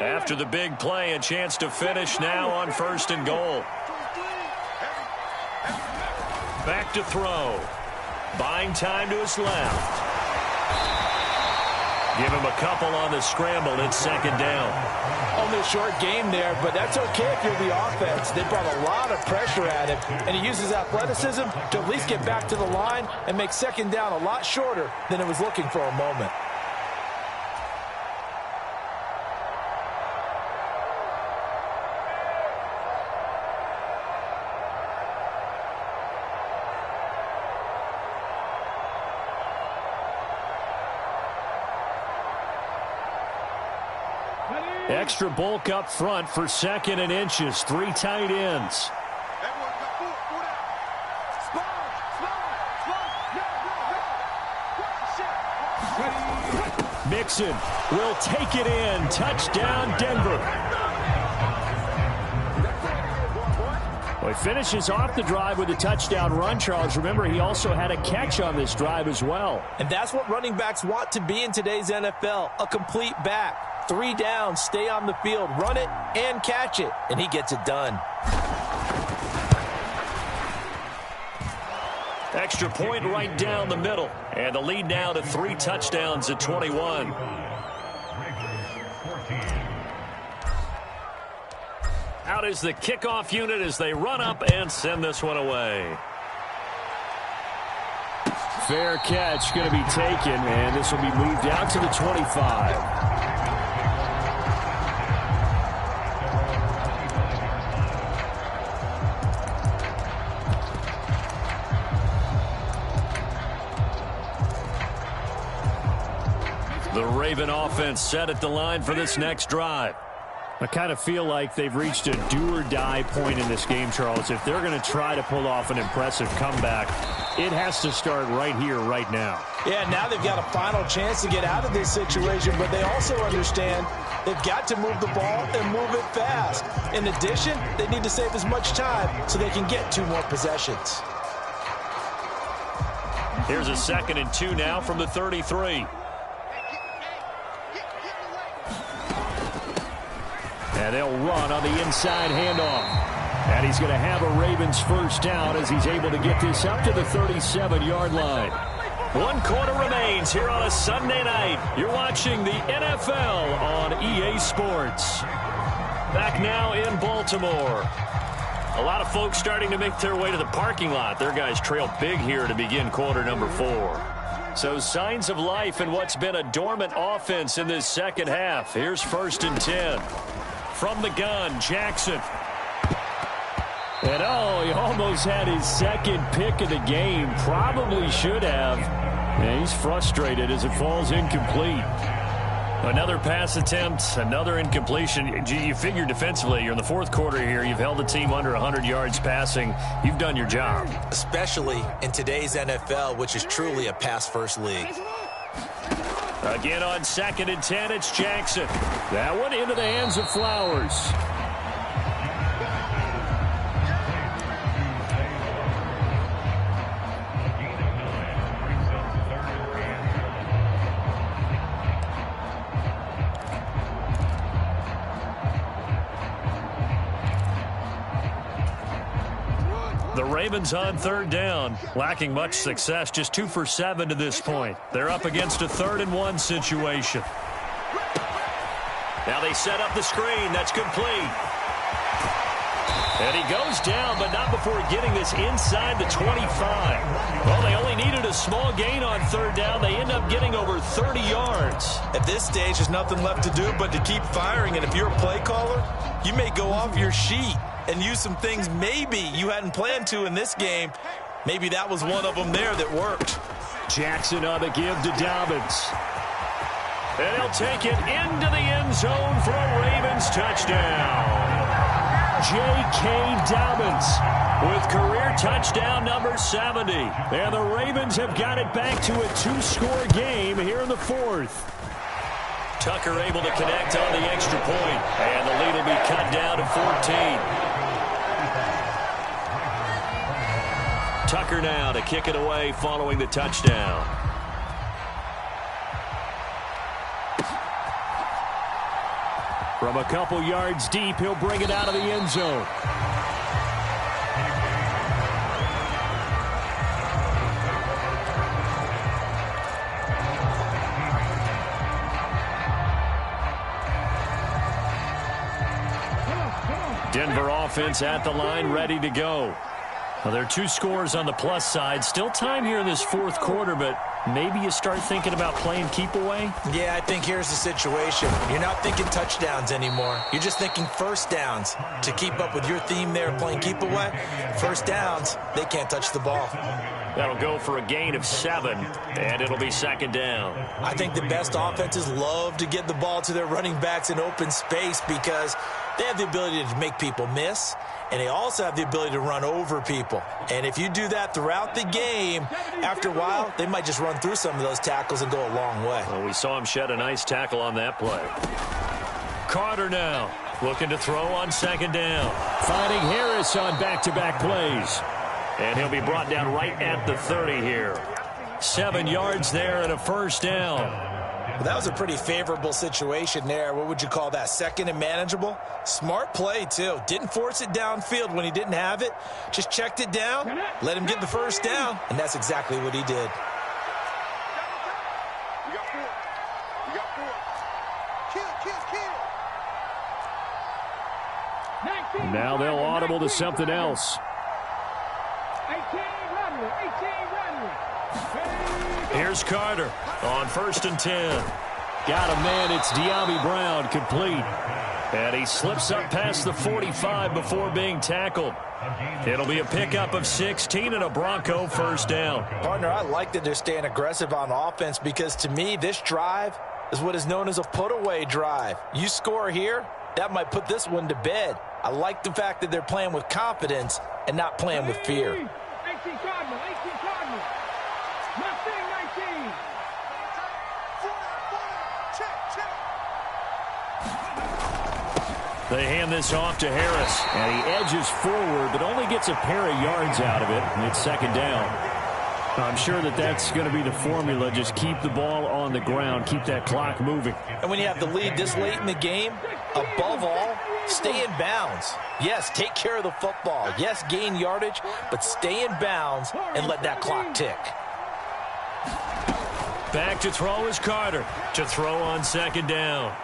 [SPEAKER 1] After the big play, a chance to finish now on 1st and goal. Back to throw. Buying time to his left. Give him a couple on the scramble. It's 2nd down.
[SPEAKER 2] Only a short game there, but that's okay if you're the offense. They brought a lot of pressure at him, and he uses athleticism to at least get back to the line and make 2nd down a lot shorter than it was looking for a moment.
[SPEAKER 4] Extra bulk up front for 2nd and inches. 3 tight ends. Mixon will take it in. Touchdown, Denver. Well, he finishes off the drive with a touchdown run, Charles. Remember, he also had a catch on this drive as well.
[SPEAKER 2] And that's what running backs want to be in today's NFL, a complete back. 3 downs, stay on the field, run it, and catch it, and he gets it done.
[SPEAKER 1] Extra point right down the middle. And the lead now to 3 touchdowns at 21. Out is the kickoff unit as they run up and send this one away.
[SPEAKER 4] Fair catch going to be taken, and this will be moved out to the 25. The Raven offense set at the line for this next drive. I kind of feel like they've reached a do-or-die point in this game, Charles. If they're going to try to pull off an impressive comeback, it has to start right here, right now.
[SPEAKER 2] Yeah, now they've got a final chance to get out of this situation, but they also understand they've got to move the ball and move it fast. In addition, they need to save as much time so they can get 2 more possessions.
[SPEAKER 1] Here's a 2nd and 2 now from the 33.
[SPEAKER 4] And they'll run on the inside handoff. And he's going to have a Ravens first down as he's able to get this up to the 37-yard line.
[SPEAKER 1] 1 quarter remains here on a Sunday night. You're watching the NFL on EA Sports. Back now in Baltimore. A lot of folks starting to make their way to the parking lot. Their guys trail big here to begin quarter number 4. So signs of life in what's been a dormant offense in this second half. Here's 1st and 10. From the gun, Jackson.
[SPEAKER 4] And he almost had his 2nd pick of the game. Probably should have. And he's frustrated as it falls incomplete.
[SPEAKER 1] Another pass attempt, another incompletion. You figure defensively, you're in the 4th quarter here. You've held the team under 100 yards passing. You've done your job.
[SPEAKER 2] Especially in today's NFL, which is truly a pass-first league.
[SPEAKER 1] Again on 2nd and 10, it's Jackson.
[SPEAKER 4] That one into the hands of Flowers.
[SPEAKER 1] The Ravens on 3rd down, lacking much success, just 2 for 7 to this point. They're up against a 3rd and 1 situation. Now they set up the screen. That's complete. And he goes down, but not before getting this inside the 25. Well, they only needed a small gain on 3rd down. They end up getting over 30 yards.
[SPEAKER 2] At this stage, there's nothing left to do but to keep firing. And if you're a play caller, you may go off your sheet and use some things maybe you hadn't planned to in this game. Maybe that was one of them there that worked.
[SPEAKER 4] Jackson on the give to Dobbins.
[SPEAKER 1] And he'll take it into the end zone for a Ravens touchdown.
[SPEAKER 4] J.K. Dobbins
[SPEAKER 1] with career touchdown number 70.
[SPEAKER 4] And the Ravens have got it back to a 2-score game here in the 4th.
[SPEAKER 1] Tucker able to connect on the extra point. And the lead will be cut down to 14. Tucker now to kick it away following the touchdown.
[SPEAKER 4] From a couple yards deep, he'll bring it out of the end zone.
[SPEAKER 1] Denver offense at the line, ready to go. Well, there are 2 scores on the plus side. Still time here in this 4th quarter, but maybe you start thinking about playing keep away?
[SPEAKER 2] Yeah, I think here's the situation. You're not thinking touchdowns anymore. You're just thinking first downs. To keep up with your theme there, playing keep away, first downs, they can't touch the ball.
[SPEAKER 1] That'll go for a gain of 7, and it'll be 2nd down.
[SPEAKER 2] I think the best offenses love to get the ball to their running backs in open space because they have the ability to make people miss, and they also have the ability to run over people. And if you do that throughout the game, after a while, they might just run through some of those tackles and go a long way.
[SPEAKER 1] Well, we saw him shed a nice tackle on that play. Carter now looking to throw on 2nd down.
[SPEAKER 4] Finding Harris on back-to-back plays.
[SPEAKER 1] And he'll be brought down right at the 30 here. 7 yards there and a first down.
[SPEAKER 2] Well, that was a pretty favorable situation there. What would you call that? 2nd and manageable? Smart play, too. Didn't force it downfield when he didn't have it. Just checked it down, let him get the first down, and that's exactly what he did.
[SPEAKER 4] Now they'll audible to something else.
[SPEAKER 1] Here's Carter on 1st and 10.
[SPEAKER 4] Got a man. It's De'Ami Brown, complete.
[SPEAKER 1] And he slips up past the 45 before being tackled. It'll be a pickup of 16 and a Bronco first down.
[SPEAKER 2] Partner, I like that they're staying aggressive on offense because to me, this drive is what is known as a put-away drive. You score here, that might put this one to bed. I like the fact that they're playing with confidence and not playing with fear.
[SPEAKER 3] 18 Cardinal, 18 Cardinal. Mustang 19.
[SPEAKER 1] They hand this off to Harris.
[SPEAKER 4] And he edges forward, but only gets a pair of yards out of it, and it's second down. I'm sure that that's going to be the formula. Just keep the ball on the ground, keep that clock moving.
[SPEAKER 2] And when you have the lead this late in the game, above all, stay in bounds. Yes, take care of the football. Yes, gain yardage, but stay in bounds and let that clock tick.
[SPEAKER 1] Back to throw is Carter. To throw on second down.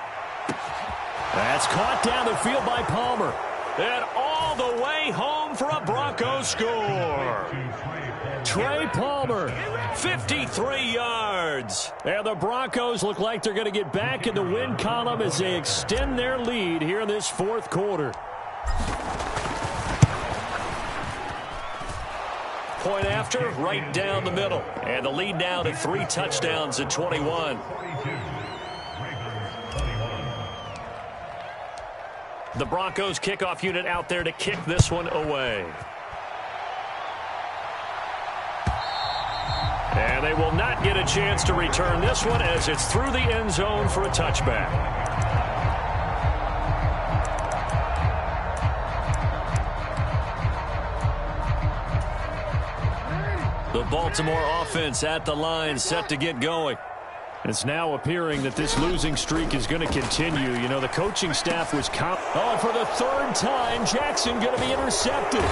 [SPEAKER 4] That's caught down the field by Palmer.
[SPEAKER 1] And all the way home for a Broncos score.
[SPEAKER 4] Trey Palmer.
[SPEAKER 1] 53 yards.
[SPEAKER 4] And the Broncos look like they're going to get back in the win column as they extend their lead here in this fourth quarter.
[SPEAKER 1] Point after, right down the middle. And the lead now to 3 touchdowns at 21. The Broncos kickoff unit out there to kick this one away. And they will not get a chance to return this one as it's through the end zone for a touchback. The Baltimore offense at the line, set to get going.
[SPEAKER 4] It's now appearing that this losing streak is going to continue. You know, the coaching staff was and for the third time, Jackson going to be intercepted.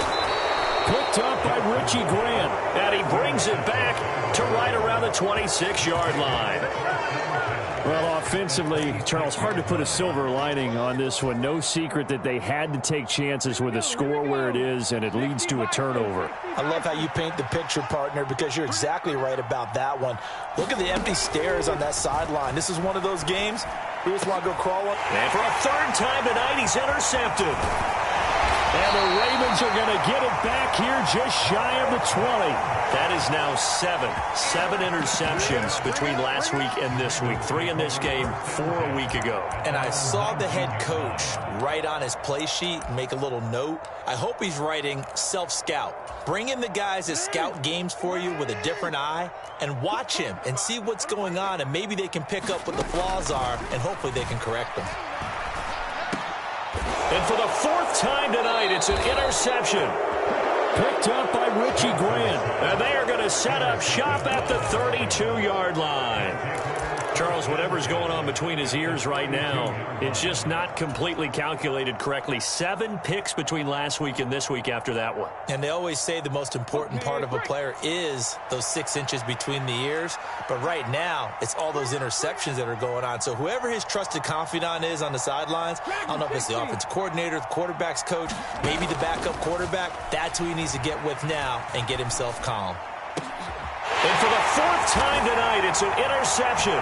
[SPEAKER 4] Picked up by Richie Grant.
[SPEAKER 1] And he brings it back to right around the 26-yard line.
[SPEAKER 4] Well, offensively, Charles, hard to put a silver lining on this one. No secret that they had to take chances with a score where it is, and it leads to a turnover.
[SPEAKER 2] I love how you paint the picture, partner, because you're exactly right about that one. Look at the empty stairs on that sideline. This is one of those games we just want to go crawling.
[SPEAKER 1] And for a third time tonight, he's intercepted.
[SPEAKER 4] And the Ravens are going to get it back here just shy of the 20.
[SPEAKER 1] That is now 7 interceptions between last week and this week. 3 in this game, 4 a week ago.
[SPEAKER 2] And I saw the head coach write on his play sheet and make a little note. I hope he's writing self-scout. Bring in the guys that scout games for you with a different eye and watch him and see what's going on, and maybe they can pick up what the flaws are, and hopefully they can correct them.
[SPEAKER 1] And for the 4th time tonight, it's an interception.
[SPEAKER 4] Picked up by Richie Grant.
[SPEAKER 1] And they are going to set up shop at the 32-yard line. Charles, whatever's going on between his ears right now, it's just not completely calculated correctly. 7 picks between last week and this week after that one.
[SPEAKER 2] And they always say the most important part of a player is those 6 inches between the ears. But right now, it's all those interceptions that are going on. So whoever his trusted confidant is on the sidelines, I don't know if it's the offensive coordinator, the quarterback's coach, maybe the backup quarterback, that's who he needs to get with now and get himself calm.
[SPEAKER 1] And for the 4th time tonight, it's an interception.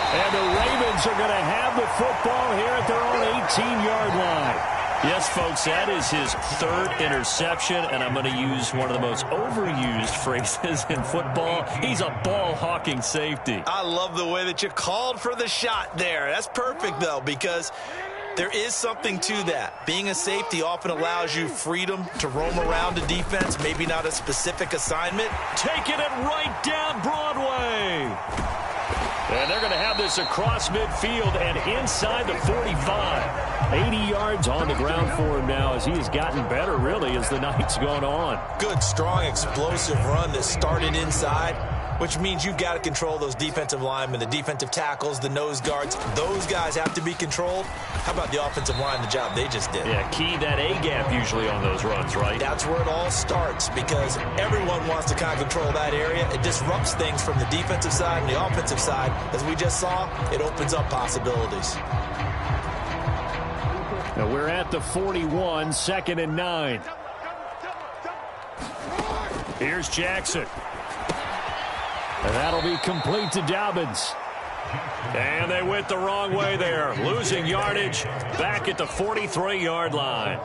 [SPEAKER 4] And the Ravens are going to have the football here at their own 18-yard line.
[SPEAKER 1] Yes, folks, that is his 3rd interception, and I'm going to use one of the most overused phrases in football. He's a ball-hawking safety.
[SPEAKER 2] I love the way that you called for the shot there. That's perfect, though, because there is something to that. Being a safety often allows you freedom to roam around a defense, maybe not a specific assignment.
[SPEAKER 1] Taking it right down Broadway. And they're going to have this across midfield and inside the 45.
[SPEAKER 4] 80 yards on the ground for him now as he has gotten better, really, as the night's gone on.
[SPEAKER 2] Good, strong, explosive run that started inside, which means you've got to control those defensive linemen, the defensive tackles, the nose guards. Those guys have to be controlled. How about the offensive line, the job they just did?
[SPEAKER 1] Yeah, key that A-gap usually on those runs, right?
[SPEAKER 2] That's where it all starts because everyone wants to kind of control that area. It disrupts things from the defensive side and the offensive side. As we just saw, it opens up possibilities.
[SPEAKER 4] Now we're at the 41, 2nd and 9.
[SPEAKER 1] Here's Jackson.
[SPEAKER 4] And that'll be complete to Dobbins.
[SPEAKER 1] And they went the wrong way there, losing yardage back at the 43-yard line.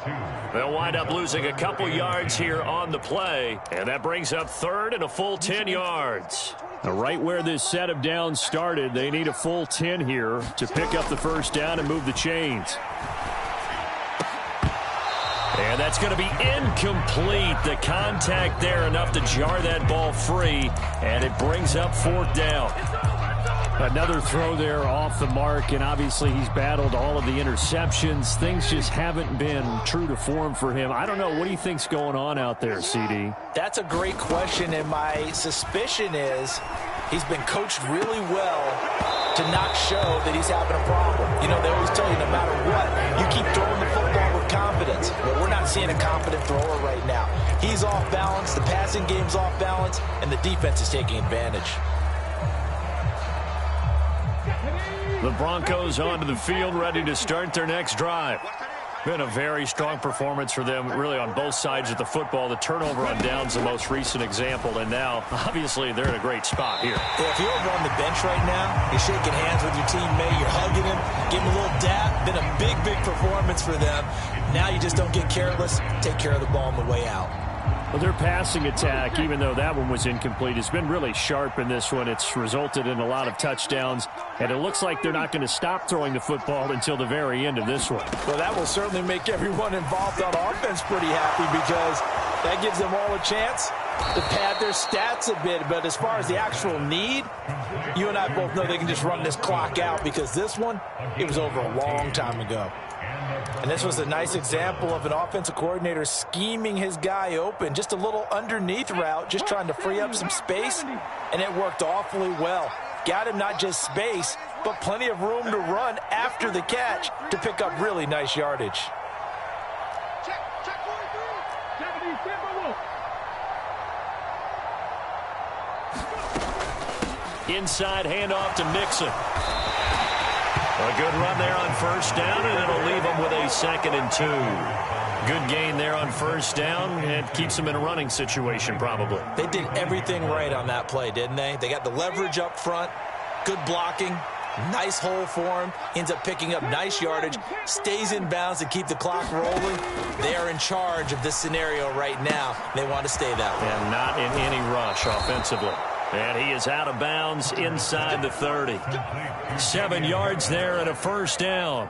[SPEAKER 1] They'll wind up losing a couple yards here on the play, and that brings up 3rd and a full 10 yards.
[SPEAKER 4] Now, right where this set of downs started, they need a full 10 here to pick up the first down and move the chains. And that's going to be incomplete. The contact there enough to jar that ball free, and it brings up fourth down. Another throw there off the mark, and obviously he's battled all of the interceptions. Things just haven't been true to form for him. I don't know. What do you think's going on out there, CD?
[SPEAKER 2] That's a great question, and my suspicion is he's been coached really well to not show that he's having a problem. You know, they always tell you no matter what, you keep throwing the football with confidence. But we're not seeing a confident thrower right now. He's off balance, the passing game's off balance, and the defense is taking advantage.
[SPEAKER 1] The Broncos onto the field, ready to start their next drive. Been a very strong performance for them, really, on both sides of the football. The turnover on downs, the most recent example, and now, obviously, they're in a great spot here.
[SPEAKER 2] Yeah, if you're over on the bench right now, you're shaking hands with your teammate, you're hugging him, giving him a little dap. Been a big, big performance for them. Now you just don't get careless. Take care of the ball on the way out.
[SPEAKER 4] Well, their passing attack, even though that one was incomplete, has been really sharp in this one. It's resulted in a lot of touchdowns, and it looks like they're not going to stop throwing the football until the very end of this one.
[SPEAKER 2] Well, that will certainly make everyone involved on offense pretty happy, because that gives them all a chance to pad their stats a bit. But as far as the actual need, you and I both know they can just run this clock out, because this one, it was over a long time ago. And this was a nice example of an offensive coordinator scheming his guy open. Just a little underneath route, just trying to free up some space, and it worked awfully well. Got him not just space, but plenty of room to run after the catch to pick up really nice yardage.
[SPEAKER 1] Inside handoff to Mixon. A good run there on first down, and it'll leave them with a 2nd and 2. Good gain there on first down, and keeps them in a running situation probably.
[SPEAKER 2] They did everything right on that play, didn't they? They got the leverage up front, good blocking, nice hole for him, ends up picking up nice yardage, stays in bounds to keep the clock rolling. They are in charge of this scenario right now. They want to stay that way.
[SPEAKER 1] And not in any rush offensively. And he is out of bounds inside the 30. 7 yards there and a first down.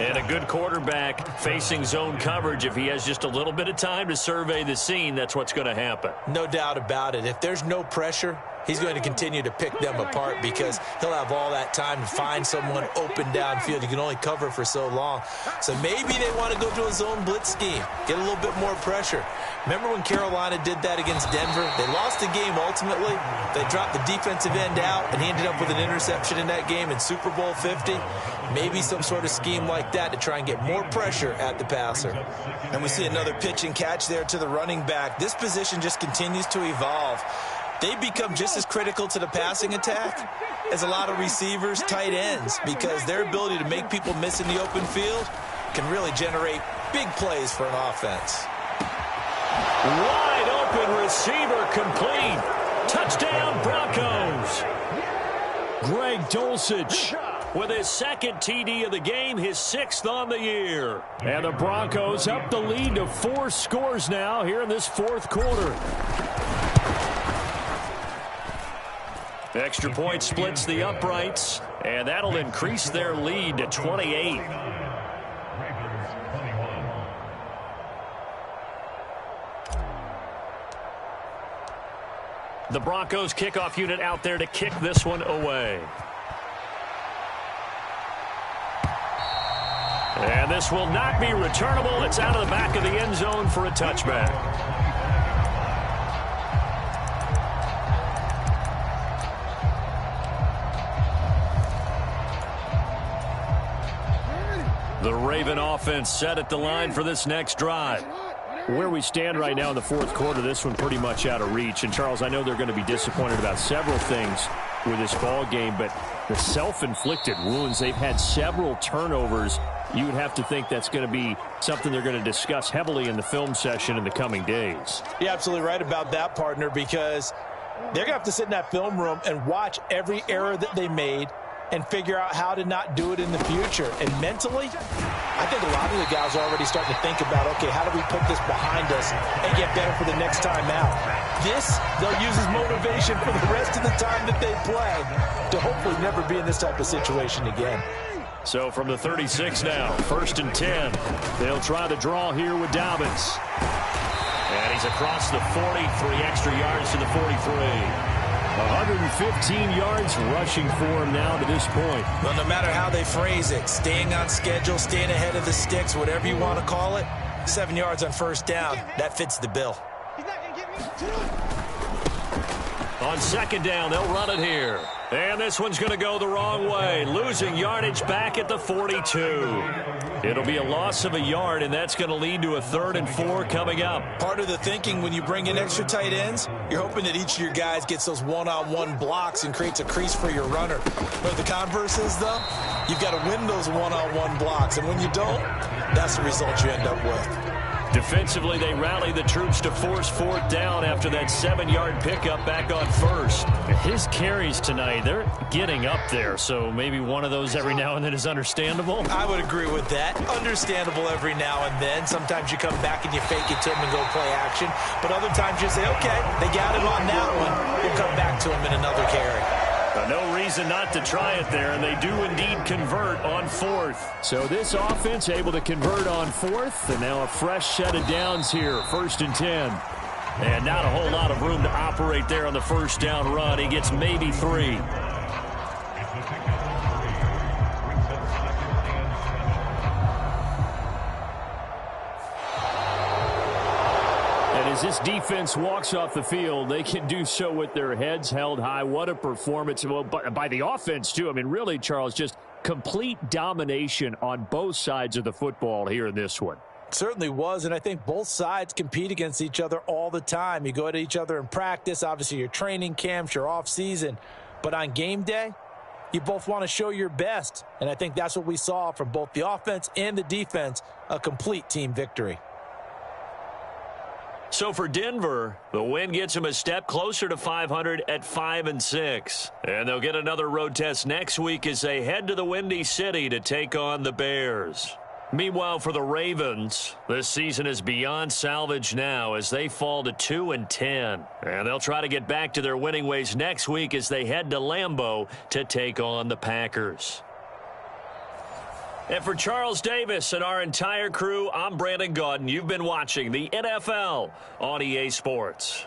[SPEAKER 1] And a good quarterback facing zone coverage. If he has just a little bit of time to survey the scene, that's what's going to happen.
[SPEAKER 2] No doubt about it. If there's no pressure, he's going to continue to pick them apart, because he'll have all that time to find someone open downfield. You can only cover for so long. So maybe they want to go to a zone blitz scheme, get a little bit more pressure. Remember when Carolina did that against Denver? They lost the game ultimately. They dropped the defensive end out, and he ended up with an interception in that game in Super Bowl 50. Maybe some sort of scheme like that to try and get more pressure at the passer. And we see another pitch and catch there to the running back. This position just continues to evolve. They become just as critical to the passing attack as a lot of receivers, tight ends, because their ability to make people miss in the open field can really generate big plays for an offense.
[SPEAKER 1] Wide open receiver complete. Touchdown Broncos. Greg Dulcich with his 2nd TD of the game, his 6th on the year.
[SPEAKER 4] And the Broncos up the lead to 4 scores now here in this 4th quarter.
[SPEAKER 1] Extra point splits the uprights, and that'll increase their lead to 28. The Broncos kickoff unit out there to kick this one away. And this will not be returnable. It's out of the back of the end zone for a touchback. The Raven offense set at the line for this next drive.
[SPEAKER 4] Where we stand right now in the 4th quarter, this one pretty much out of reach. And, Charles, I know they're going to be disappointed about several things with this ball game, but the self-inflicted wounds, they've had several turnovers. You would have to think that's going to be something they're going to discuss heavily in the film session in the coming days.
[SPEAKER 2] You're absolutely right about that, partner, because they're going to have to sit in that film room and watch every error that they made and figure out how to not do it in the future. And mentally, I think a lot of the guys are already starting to think about, okay, how do we put this behind us and get better for the next time out? This, they'll use as motivation for the rest of the time that they play to hopefully never be in this type of situation again.
[SPEAKER 4] So from the 36 now, 1st and 10. They'll try the draw here with Dobbins.
[SPEAKER 1] And he's across the 40, 3 extra yards to the 43.
[SPEAKER 4] 115 yards rushing for him now to this point.
[SPEAKER 2] Well, no matter how they phrase it, staying on schedule, staying ahead of the sticks, whatever you want to call it, 7 yards on 1st down, that fits the bill.
[SPEAKER 3] He's not going to get me.
[SPEAKER 1] On 2nd down, they'll run it here. And this one's going to go the wrong way, losing yardage back at the 42. It'll be a loss of a yard, and that's going to lead to a 3rd and 4 coming up.
[SPEAKER 2] Part of the thinking when you bring in extra tight ends, you're hoping that each of your guys gets those one-on-one blocks and creates a crease for your runner. But the converse is, though, you've got to win those one-on-one blocks. And when you don't, that's the result you end up with.
[SPEAKER 1] Defensively, they rally the troops to force 4th down after that 7-yard pickup back on 1st.
[SPEAKER 4] His carries tonight, they're getting up there, so maybe one of those every now and then is understandable.
[SPEAKER 2] I would agree with that. Understandable every now and then. Sometimes you come back and you fake it to him and go play action. But other times you say, okay, they got him on that one. We'll come back to him in another carry.
[SPEAKER 1] No reason not to try it there, and they do indeed convert on 4th.
[SPEAKER 4] So this offense able to convert on 4th, and now a fresh set of downs here, 1st and 10.
[SPEAKER 1] And not a whole lot of room to operate there on the 1st down run. He gets maybe 3.
[SPEAKER 4] As this defense walks off the field, they can do so with their heads held high. What a performance. Well, by the offense, too. I mean, really, Charles, just complete domination on both sides of the football here in this one.
[SPEAKER 2] Certainly was, and I think both sides compete against each other all the time. You go at each other in practice, obviously your training camps, your off-season. But on game day, you both want to show your best. And I think that's what we saw from both the offense and the defense, a complete team victory.
[SPEAKER 1] So for Denver, the win gets them a step closer to 500 at 5-6. And they'll get another road test next week as they head to the Windy City to take on the Bears. Meanwhile, for the Ravens, this season is beyond salvage now as they fall to 2-10. And they'll try to get back to their winning ways next week as they head to Lambeau to take on the Packers. And for Charles Davis and our entire crew, I'm Brandon Gaudin. You've been watching the NFL on EA Sports.